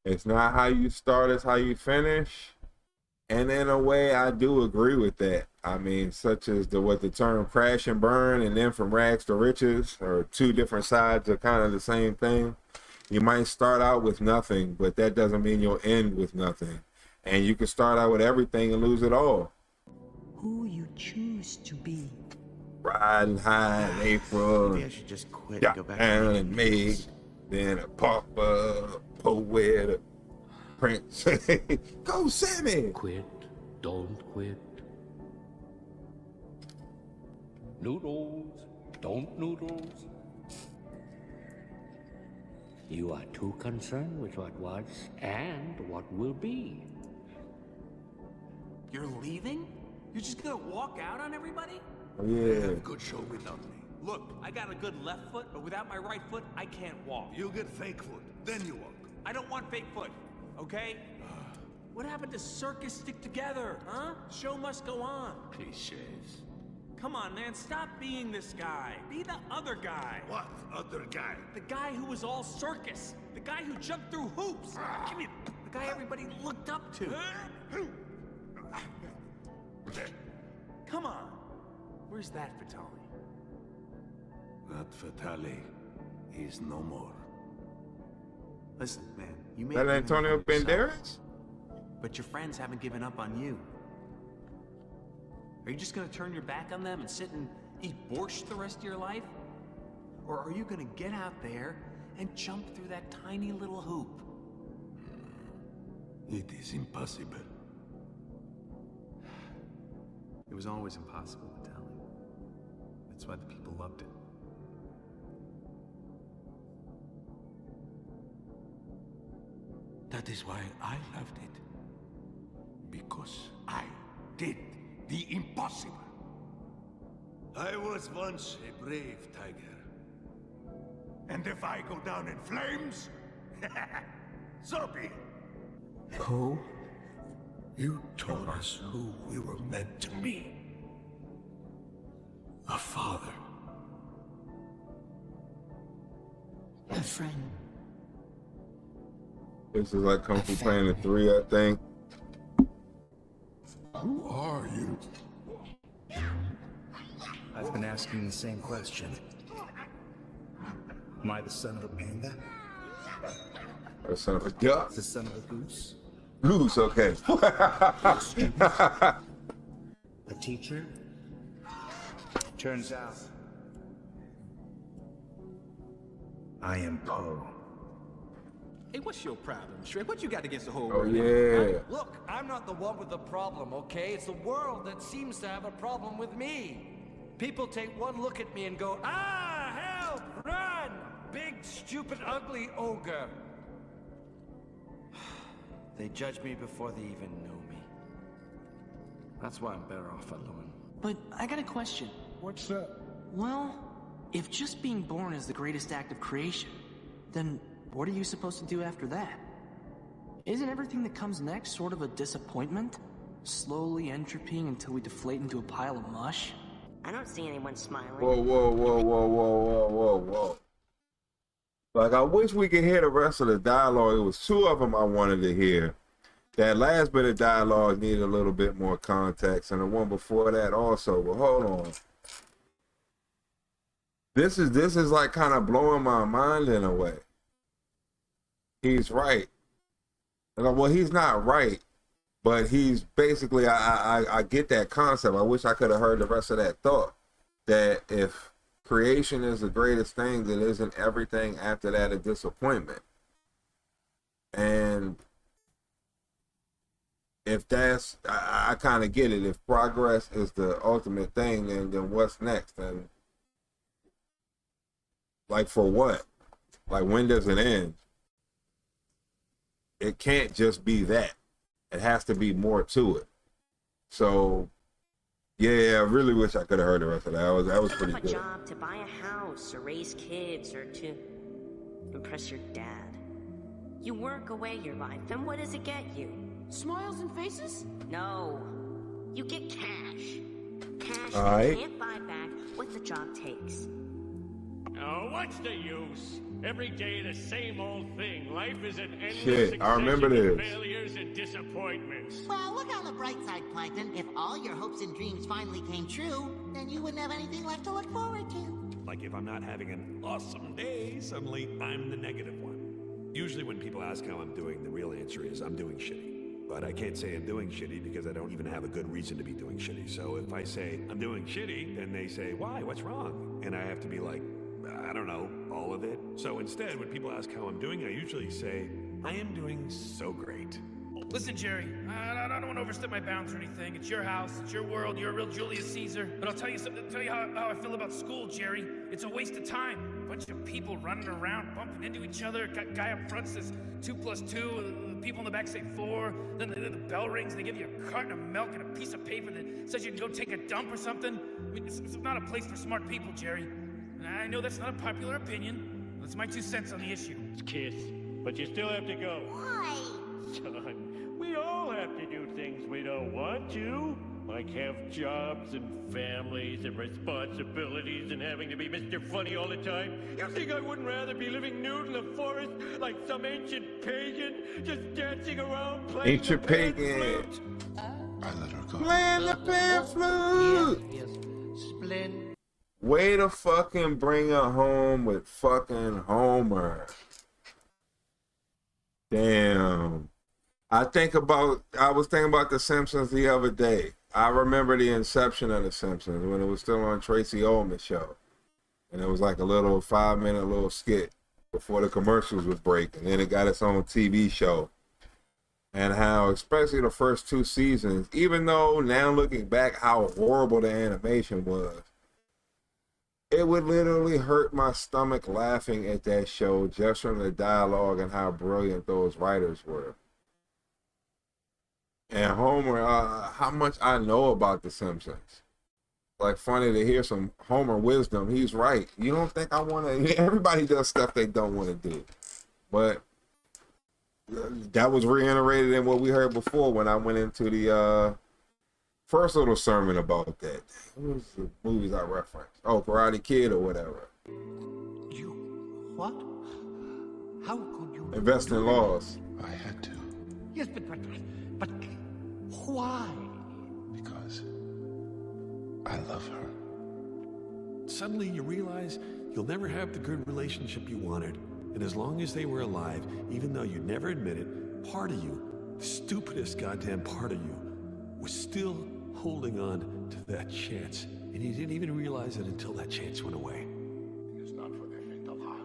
It's not how you start, it's how you finish. And in a way, I do agree with that. I mean, such as the term crash and burn and then from rags to riches are two different sides of kind of the same thing. You might start out with nothing, but that doesn't mean you'll end with nothing. And you can start out with everything and lose it all. Who you choose to be. Riding high in April. Maybe I should just quit and and go back down to and Meg, then a pauper, poet, a prince. Go Sammy! Quit, don't quit. Noodles, don't noodles. You are too concerned with what was and what will be. You're leaving? You're just gonna walk out on everybody? Yeah. Good show without me. Look, I got a good left foot, but without my right foot, I can't walk. You get fake foot, then you walk. I don't want fake foot, okay? What happened to circus stick together, huh? Show must go on. Cliches. Come on, man, stop being this guy. Be the other guy. What other guy? The guy who was all circus. The guy who jumped through hoops. Give me the guy everybody looked up to. Come on. Where's that Vitali? That Vitali is no more. Listen, man, you may That have given Antonio up on yourself, Banderas? but your friends haven't given up on you. Are you just gonna turn your back on them and sit and eat borscht the rest of your life? Or are you gonna get out there and jump through that tiny little hoop? It is impossible. It was always impossible, Vitali. That's why the people loved it. That is why I loved it. Because I did the impossible. I was once a brave tiger. And if I go down in flames, so be it. Who? You told us who we were meant to be. A father. A friend. This is like Kung Fu Panda 3, I think. Who are you? I've been asking the same question. Am I the son of a panda? Or son of a duck? The son of a goose? Goose, okay. A teacher? Turns out, I am Poe. Hey, what's your problem, Shrek? What you got against the whole Oh, world? yeah. Look, I'm not the one with the problem, okay? It's the world that seems to have a problem with me. People take one look at me and go, ah, help, run! Big, stupid, ugly ogre. They judge me before they even know me. That's why I'm better off alone. But I got a question. What's that? Well, if just being born is the greatest act of creation, then what are you supposed to do after that? Isn't everything that comes next sort of a disappointment? Slowly entropying until we deflate into a pile of mush? I don't see anyone smiling. Whoa, whoa, whoa, whoa, whoa, whoa, whoa, whoa. Like, I wish we could hear the rest of the dialogue. It was two of them I wanted to hear. That last bit of dialogue needed a little bit more context, and the one before that also. But hold on. This is like kind of blowing my mind in a way. He's right. Well, he's not right, but he's basically, I get that concept. I wish I could have heard the rest of that thought. That if creation is the greatest thing, then isn't everything after that a disappointment? And if that's, I kind of get it. If progress is the ultimate thing, then what's next? And like, for what? Like, when does it end? It can't just be that. It has to be more to it. So, yeah, I really wish I could have heard the rest of that. That was pretty good. A job to buy a house or raise kids or to impress your dad. You work away your life, and what does it get you? Smiles and faces? No. You get cash. Cash All that right. can't buy back what the job takes. Oh, what's the use? Every day the same old thing. Life is an endless Shit, I remember succession of this. failures and disappointments. Well, look on the bright side, Plankton. If all your hopes and dreams finally came true, then you wouldn't have anything left to look forward to. Like if I'm not having an awesome day, suddenly I'm the negative one. Usually when people ask how I'm doing, the real answer is I'm doing shitty. But I can't say I'm doing shitty because I don't even have a good reason to be doing shitty. So if I say I'm doing shitty, then they say, why? What's wrong? And I have to be like, I don't know, all of it. So instead, when people ask how I'm doing, I usually say, I am doing so great. Listen, Jerry, I don't want to overstep my bounds or anything. It's your house, it's your world, you're a real Julius Caesar. But I'll tell you something, how I feel about school, Jerry. It's a waste of time. Bunch of people running around, bumping into each other. Guy up front says 2 + 2. People in the back say 4. Then the bell rings and they give you a carton of milk and a piece of paper that says you can go take a dump or something. I mean, it's not a place for smart people, Jerry. I know that's not a popular opinion. That's my 2 cents on the issue. Kiss, but you still have to go. Why? Son, we all have to do things we don't want to. Like have jobs and families and responsibilities and having to be Mr. Funny all the time. You think I wouldn't rather be living nude in the forest like some ancient pagan, just dancing around playing Ancient the pan pagan. flute? I let her go. Playing the pan flute. Yes. Splendid. Way to fucking bring it home with fucking Homer. Damn. I was thinking about The Simpsons the other day. I remember the inception of The Simpsons when it was still on Tracy Ullman's show. And it was like a little 5-minute little skit before the commercials would break. And then it got its own TV show. And how, especially the first 2 seasons, even though now looking back how horrible the animation was, it would literally hurt my stomach laughing at that show just from the dialogue and how brilliant those writers were. And Homer, how much I know about The Simpsons. Like, funny to hear some Homer wisdom. He's right. You don't think I want to... Everybody does stuff they don't want to do. But that was reiterated in what we heard before when I went into the first little sermon about that. What was the movies I referenced? Oh, Karate Kid or whatever. You... what? How could you... Invest in laws. I had to. Yes, but why? Because I love her. Suddenly you realize you'll never have the good relationship you wanted. And as long as they were alive, even though you'd never admit it, part of you, the stupidest goddamn part of you, was still holding on to that chance. And you didn't even realize it until that chance went away. It is not for the faint of heart.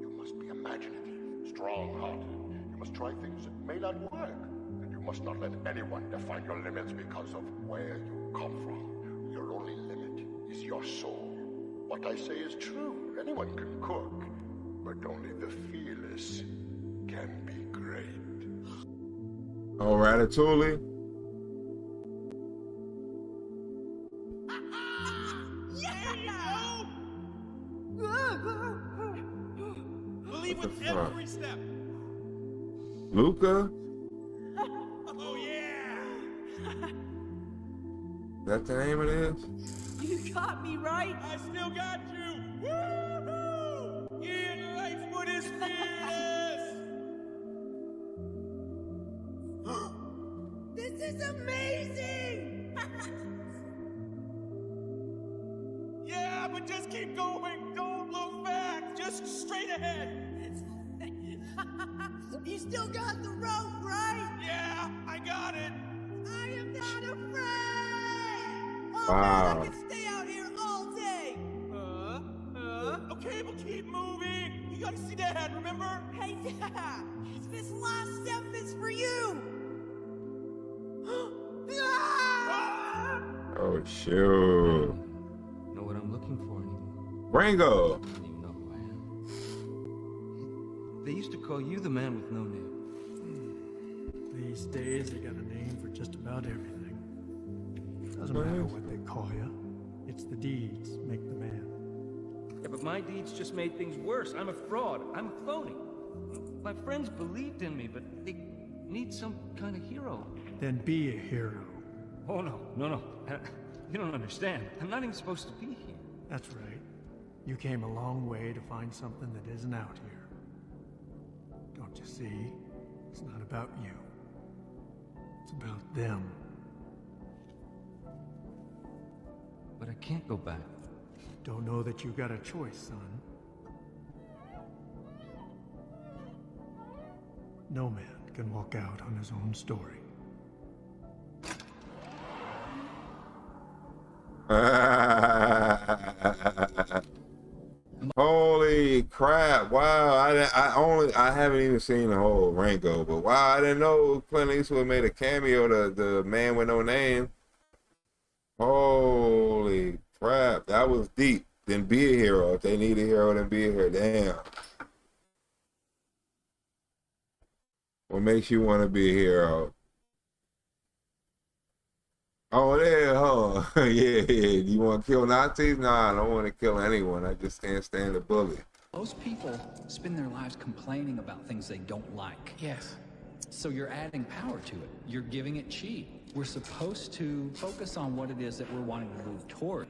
You must be imaginative, strong-hearted. You must try things that may not work. And you must not let anyone define your limits because of where you come from. Your only limit is your soul. What I say is true. Anyone can cook, but only the fearless can be great. Oh, Ratatouille. Believe with every step. Luca? Oh yeah! That the name of this? You got me right. I still got you. Woohoo! Ian Lightfoot is fearless. This is amazing. Yeah, but just keep going. Don't look back. Just straight ahead. You still got the rope, right? Yeah, I got it. I am not afraid. Oh, Wow. man, I can stay out here all day. Okay, but keep moving. You gotta see Dad, remember? Hey, Dad, this last step is for you. Oh, shoot. Know what I'm looking for anymore. Ringo. I don't even know who I am. They used to call you the man with no name. These days, they got a name for just about everything. Doesn't matter what they call you. It's the deeds make the man. Yeah, but my deeds just made things worse. I'm a fraud. I'm a phony. My friends believed in me, but they need some kind of hero. Then be a hero. Oh, no. You don't understand. I'm not even supposed to be here. That's right. You came a long way to find something that isn't out here. Don't you see? It's not about you. It's about them. But I can't go back. Don't know that you got a choice, son. No man can walk out on his own story. Holy crap! Wow, I haven't even seen the whole Rango, but wow, I didn't know Clint Eastwood made a cameo. The man with no name. Holy crap, that was deep. Then be a hero. If they need a hero, then be a hero. Damn. What makes you want to be a hero? Oh, there, huh? Yeah. You want to kill Nazis? Nah, I don't want to kill anyone. I just can't stand the bully. Most people spend their lives complaining about things they don't like. Yes. So you're adding power to it. You're giving it chi. We're supposed to focus on what it is that we're wanting to move toward.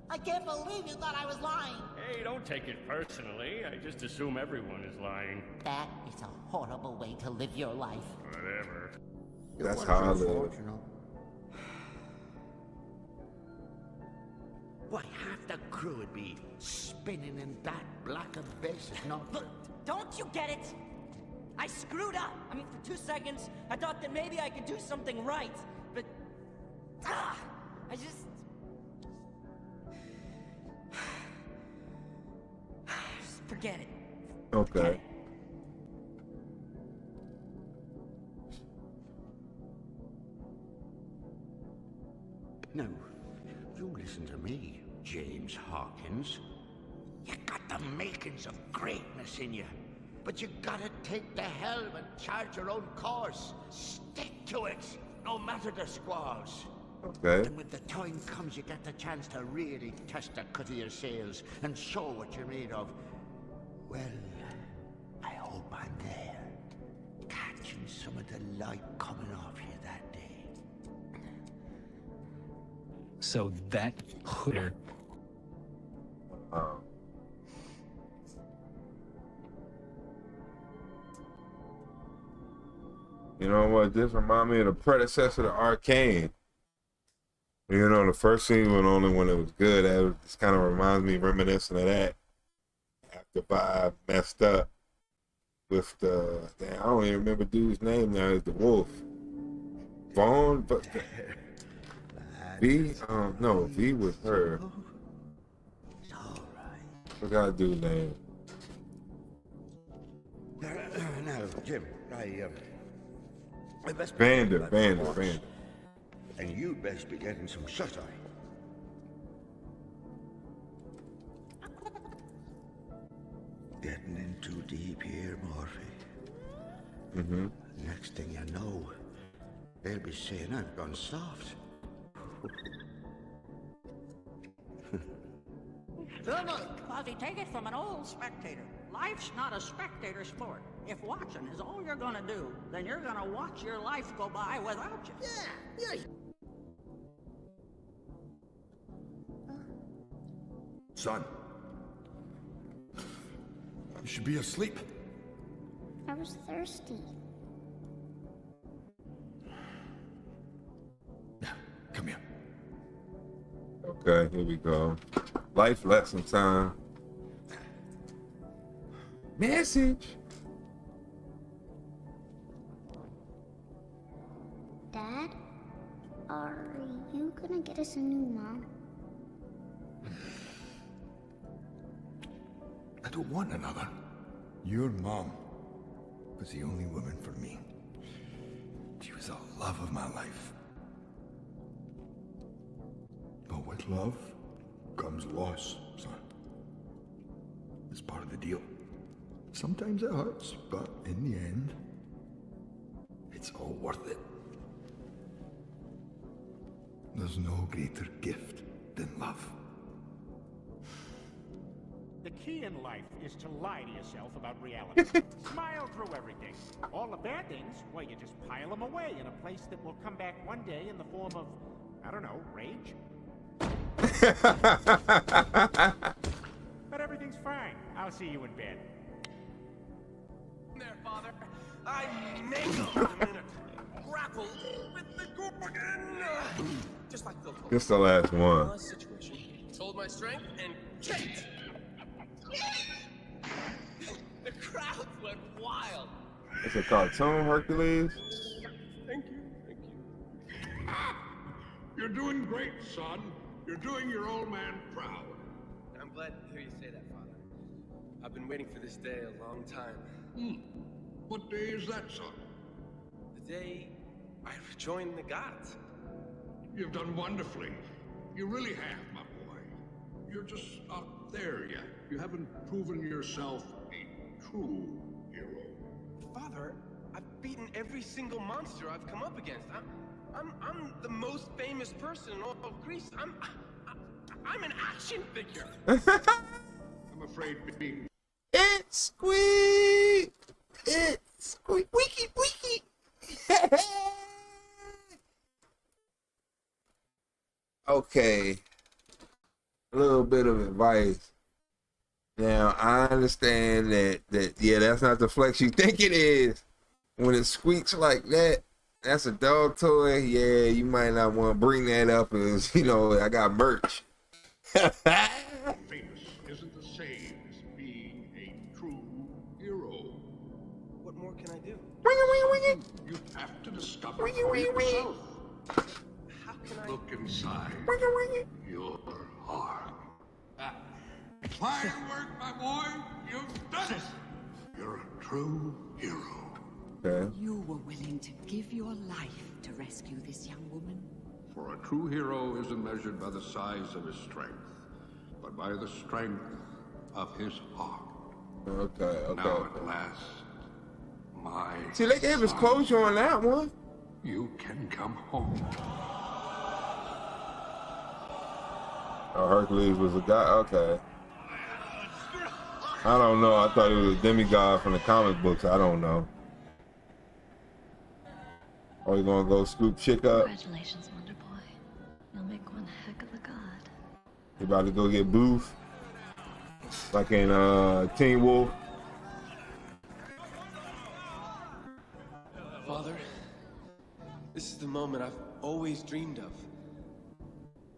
I can't believe you thought I was lying. Hey, don't take it personally. I just assume everyone is lying. That is a horrible way to live your life. Whatever. That's how I live. Why, half the crew would be spinning in that black abyss. Look, don't you get it? I screwed up. I mean, for 2 seconds, I thought that maybe I could do something right. But, I just... Forget it. Okay. No, you listen to me, James Hawkins. You got the makings of greatness in you, but you gotta take the helm and charge your own course. Stick to it, no matter the squalls. Okay. And when the time comes, you get the chance to really test the cut of your sails and show what you're made of. Well, I hope I'm there, catching some of the light coming off you that day. So that could... You know what? This reminds me of the predecessor to Arcane. You know, the first season was only when it was good. That just kind of reminds me, reminiscent of that. After Vibe messed up with the, damn, I don't even remember dude's name now. It's the wolf. Vaughn, but V. No, V was her. Forgot dude's name. Now, Jim, I best Vander. And you'd best be getting some shut-eye. Getting in too deep here, Morphy. Mm-hmm. Next thing you know, they'll be saying I've gone soft. Look, Ozzy, take it from an old spectator. Life's not a spectator sport. If watching is all you're gonna do, then you're gonna watch your life go by without you. Yeah. Son. You should be asleep. I was thirsty. Come here. Okay, here we go. Life lesson time. Message. Dad, are you gonna get us a new mom? I don't want another. Your mom was the only woman for me. She was the love of my life. But with love comes loss, son. It's part of the deal. Sometimes it hurts, but in the end, it's all worth it. There's no greater gift than love. The key in life is to lie to yourself about reality. Smile through everything. All the bad things, well, you just pile them away in a place that will come back one day in the form of, I don't know, rage? But everything's fine. I'll see you in bed. There, Father. I mangled him in a grapple with the group again. Just like Phil told me. This the last one. Situation. Told my strength and kicked. The crowd went wild. It's a cartoon, Hercules. Thank you. You're doing great, son. You're doing your old man proud. I'm glad to hear you say that, Father. I've been waiting for this day a long time. What day is that, son? The day I rejoined the gods. You've done wonderfully. You really have, my boy. You're just not there yet. You haven't proven yourself a true hero. Father, I've beaten every single monster I've come up against. I'm the most famous person in all of Greece. I'm an action figure. I'm afraid being... It's squeak! It's squeak! Wiki! Wiki! Okay. A little bit of advice. Now, I understand that yeah, that's not the flex you think it is. When it squeaks like that, that's a dog toy. Yeah, you might not want to bring that up as, you know, I got merch. Famous isn't the same as being a true hero. What more can I do? You have to discover for yourself. How can I... Look inside your heart. Firework, my boy! You've done it! You're a true hero. Okay. You were willing to give your life to rescue this young woman? For a true hero isn't measured by the size of his strength, but by the strength of his heart. Okay. Now at last, my See, they gave us closure on that one. You can come home. Oh, Hercules was a guy? Okay. I don't know. I thought he was a demigod from the comic books. I don't know. Are you gonna go scoop chick up? Congratulations, Wonder Boy. You'll make one heck of a god. You about to go get Booth? Like in Teen Wolf? Father, this is the moment I've always dreamed of.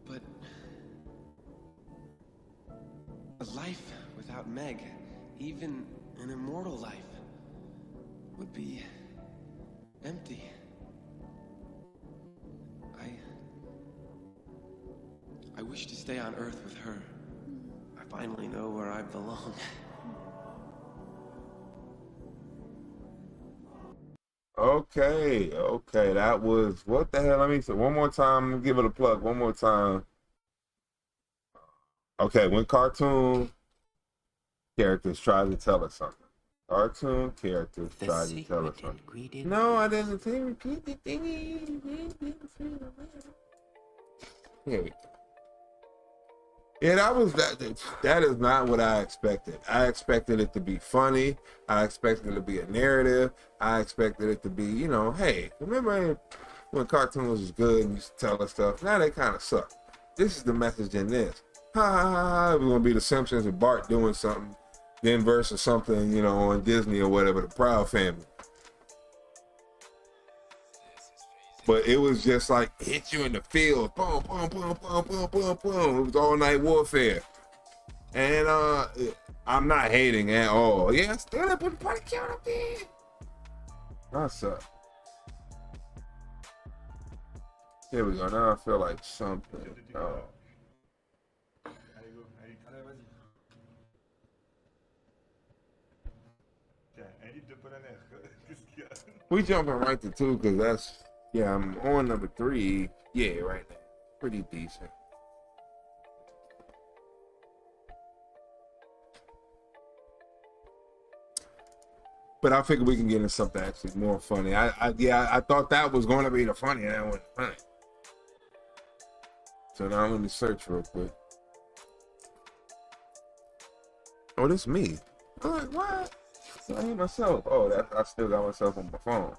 But a life without Meg, even an immortal life, would be empty. I wish to stay on Earth with her. I finally know where I belong. Okay, that was, what the hell, let me say, one more time, give it a plug, one more time. Okay, when cartoon characters try to tell us something. Cartoon characters try to tell us something. No, I didn't say repeat the thing. Here we go. Yeah, that is not what I expected. I expected it to be funny. I expected it to be a narrative. I expected it to be, you know, hey, remember when cartoons was good and used to tell us stuff? Now they kind of suck. This is the message in this. Ha ha ha ha. We're gonna be the Simpsons and Bart doing something, then versus something, you know, on Disney or whatever, the Proud Family. But it was just like hit you in the field, boom, boom, boom, boom, boom, boom, boom. It was all night warfare, and I'm not hating at all. Yeah, I still up with the party count up there. I suck. Here we go. Now I feel like something. We jumping right to 2 because that's. Yeah, I'm on number 3. Yeah, right now. Pretty decent. But I figure we can get into something actually more funny. I thought that was going to be the funny, and that wasn't funny. So now I'm going to search real quick. Oh, this is me. I'm like, what? I ain't myself. Oh, I still got myself on my phone.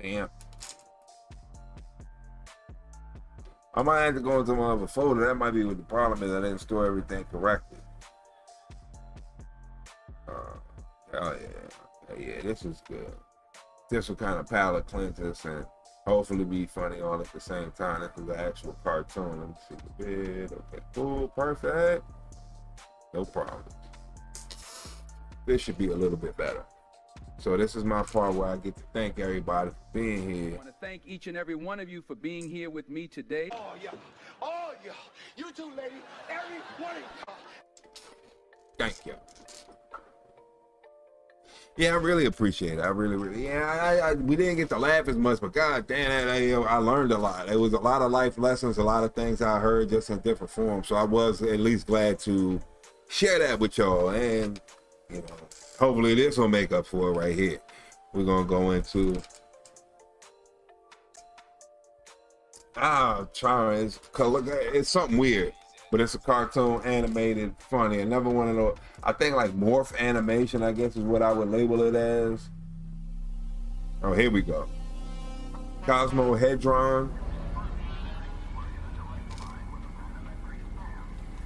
Damn. I might have to go into my other folder. That might be what the problem is. I didn't store everything correctly. Hell yeah. Yeah, this is good. This will kind of palate cleanse us and hopefully be funny all at the same time. This is an actual cartoon. Let me see the bid. Okay, cool. Perfect. No problem. This should be a little bit better. So this is my part where I get to thank everybody for being here. I want to thank each and every one of you for being here with me today. Oh, yeah. Oh, yeah. You too, lady. Every one of you. Thank you. Yeah, I really appreciate it. I really. Yeah, we didn't get to laugh as much, but god damn, I learned a lot. It was a lot of life lessons, a lot of things I heard just in different forms. So I was at least glad to share that with y'all, and you know, hopefully this will make up for it right here. We're gonna go into it's something weird, but it's a cartoon, animated, funny. Another one of those. I think like morph animation, I guess is what I would label it as. Oh, here we go. Cosmo Hedron.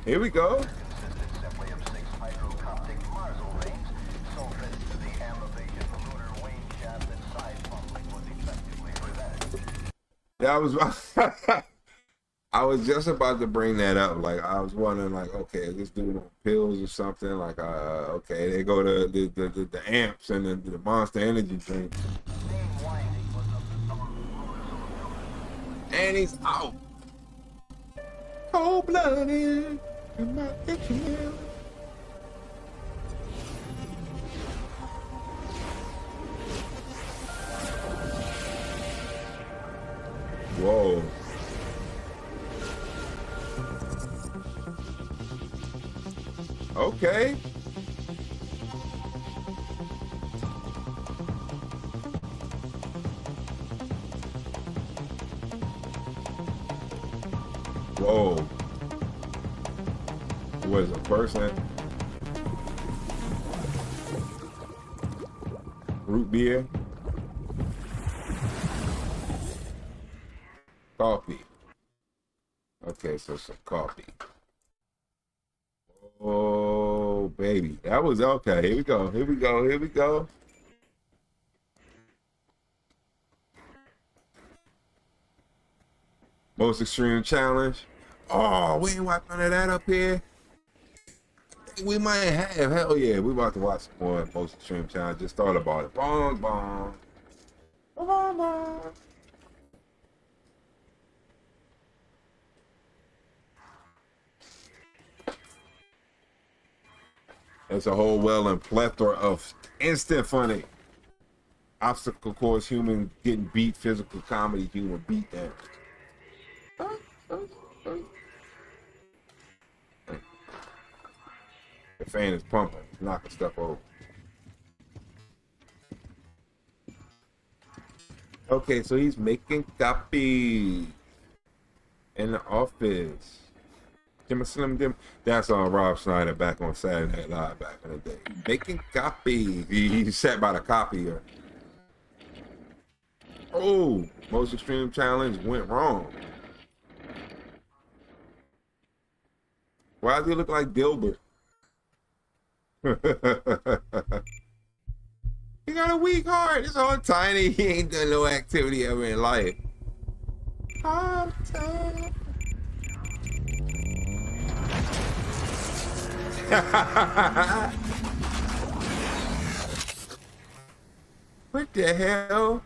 Here we go. Yeah, I was just about to bring that up. Like, I was wondering, like, okay, is this dude on pills or something? Like, okay, they go to the amps and the Monster Energy drink. And he's out. Cold-blooded in my ATM. Whoa. Okay. Whoa. What is a person? Root beer. Coffee. Okay, so some coffee. Oh, baby. That was okay. Here we go. Here we go. Here we go. Most extreme challenge. Oh, we ain't watching none of that up here. We might have. Hell yeah. We about to watch some more most extreme challenge. Just thought about it. Bong, bong. Bong, bong. There's a whole well and plethora of instant funny. Obstacle course, human getting beat, physical comedy, human beat down. The fan is pumping, knocking stuff over. Okay, so he's making copies. in the office. Jimmy Slim Dim. That's Rob Schneider back on Saturday Night Live back in the day. Making copies. He sat by the copier. Oh, most extreme challenge went wrong. Why does he look like Dilbert? He got a weak heart. It's all tiny. He ain't done no activity ever in life. Hard time. What the hell?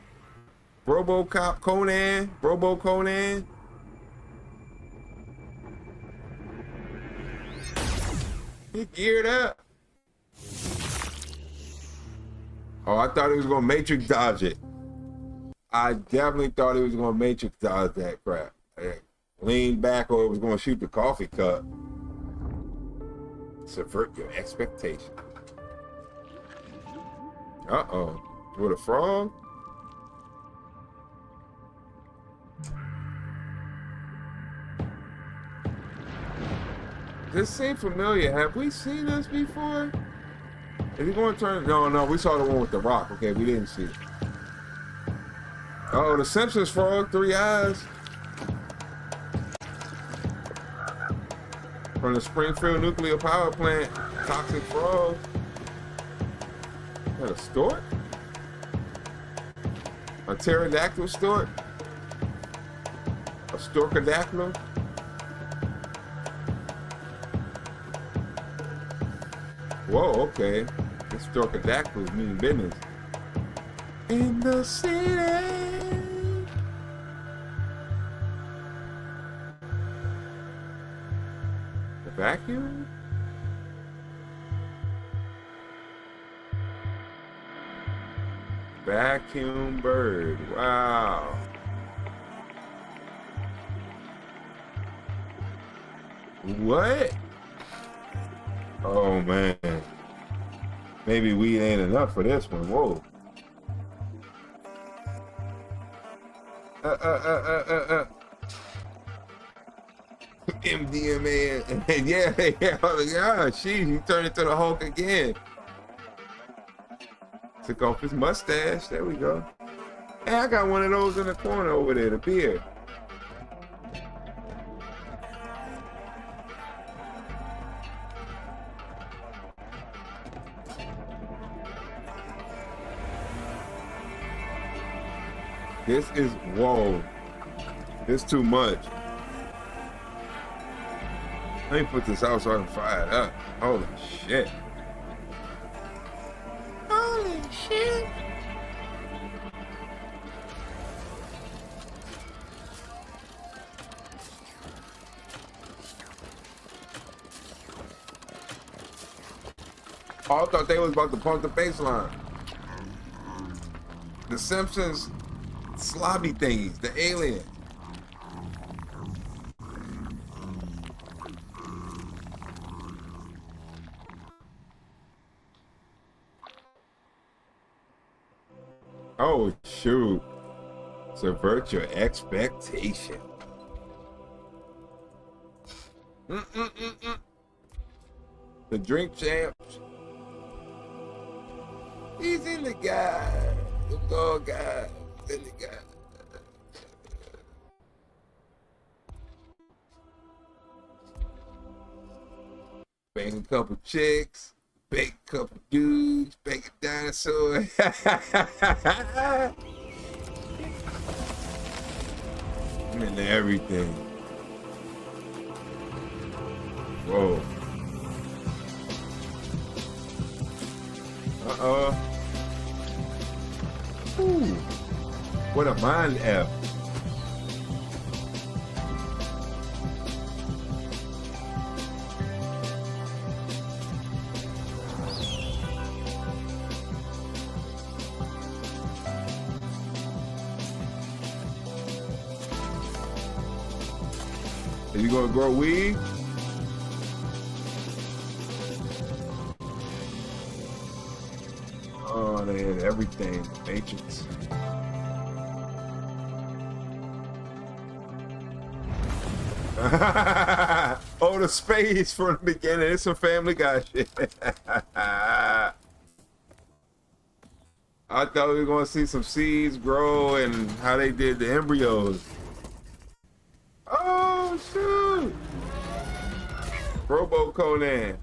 RoboCop Conan? Robo Conan? He geared up. Oh, I thought he was gonna Matrix dodge it. I definitely thought he was gonna Matrix dodge that crap. Lean back or it was gonna shoot the coffee cup. Subvert your expectations. Uh-oh. With a frog? This seems familiar. Have we seen this before? Is he going to turn? No, we saw the one with the rock. Okay, we didn't see it. Oh, the Simpsons frog, 3 eyes. From the Springfield Nuclear Power Plant, toxic frog. Is that a stork? A pterodactyl stork? A storkadactyl? Whoa, okay. This storkadactyls mean business. In the city. The vacuum? Vacuum bird. Wow. What? Oh man. Maybe weed ain't enough for this one. Whoa. MDMA. Yeah. Oh God, jeez, he turned into the Hulk again. Took off his mustache. There we go. Hey, I got one of those in the corner over there, the beer. This is, whoa. This too much. Let me put this out so I can fire it up. Holy shit. Holy shit. Oh, I thought they was about to pump the bass line. The Simpsons slobby thingies, the alien. Oh shoot. Subvert your expectation. The drink champs. He's in the guy. The dog guy. In the guy. Bang a couple chicks. Bake a couple dudes, bake a dinosaur. I'm into everything. Whoa. Uh-oh. Ooh. What a mind F. Are you gonna grow weed? Oh, they had everything. Matrix. Oh, the spades from the beginning. It's some Family Guy shit. I thought we were going to see some seeds grow and how they did the embryos. Oh, shoot. Robo Conan.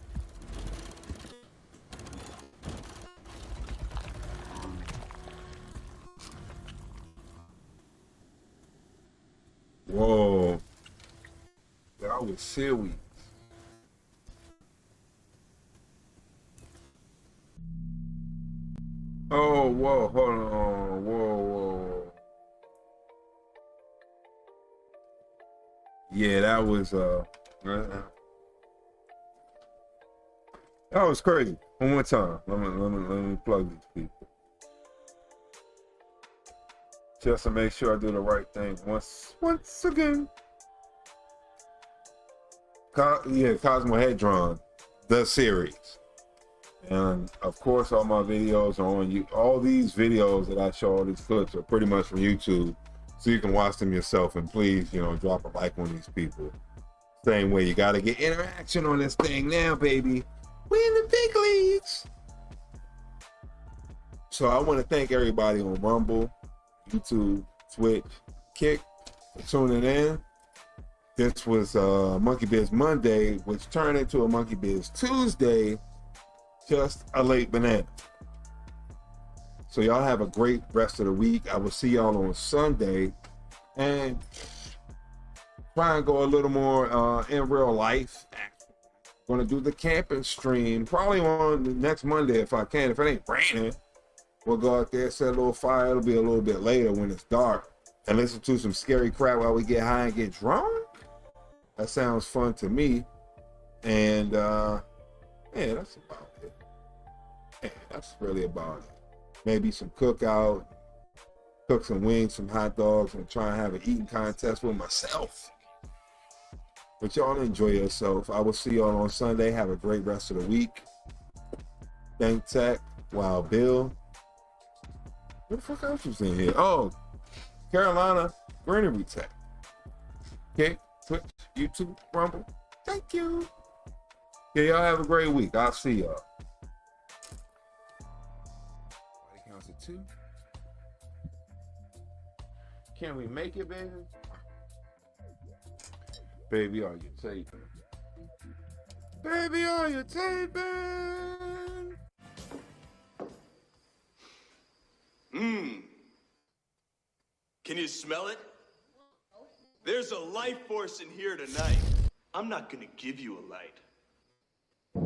Whoa. That was seaweed. Oh, whoa, hold on. Whoa. Yeah, that was that was crazy. One more time. Let me plug these people. Just to make sure I do the right thing once again. Cosmo Hedron, the series. And of course, all my videos are on you. All these videos that I show, all these clips are pretty much from YouTube. So you can watch them yourself, and please, drop a like on these people. Same way, you gotta get interaction on this thing now, baby. We in the big leagues. So I want to thank everybody on Rumble, YouTube, Twitch, Kick for tuning in. This was Monkey Biz Monday, which turned into a Monkey Biz Tuesday, just a late banana. So y'all have a great rest of the week. I will see y'all on Sunday, and try and go a little more in real life. Going to do the camping stream probably on the next Monday if I can. If it ain't raining, we'll go out there, set a little fire. It'll be a little bit later when it's dark, and listen to some scary crap while we get high and get drunk. That sounds fun to me. And yeah, that's about it. Yeah, that's really about it. Maybe some cookout, cook some wings, some hot dogs, and try and have an eating contest with myself. But y'all enjoy yourself. I will see y'all on Sunday. Have a great rest of the week. Thank Tech, Wild Bill. What the fuck else was in here? Oh, Carolina Greenery Tech. Okay, Twitch, YouTube, Rumble. Thank you. Yeah, y'all have a great week. I'll see y'all. Body counts at 2. Can we make it, baby? Baby, are you taping? Baby, are you taping? Can you smell it? There's a life force in here tonight. I'm not gonna give you a light.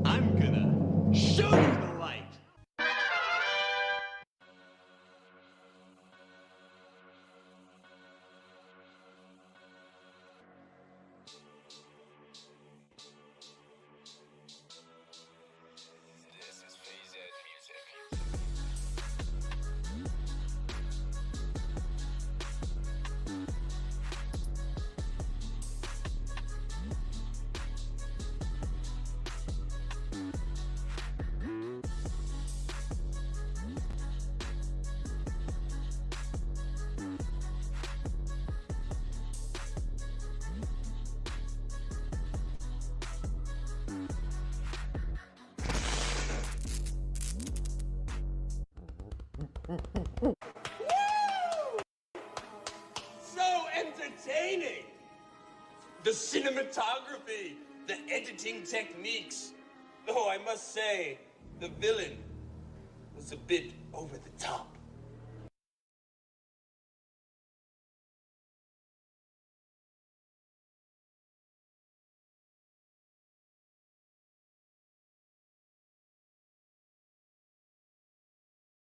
I'm gonna show you the light. So entertaining! The cinematography, the editing techniques. Though I must say, the villain was a bit over the top.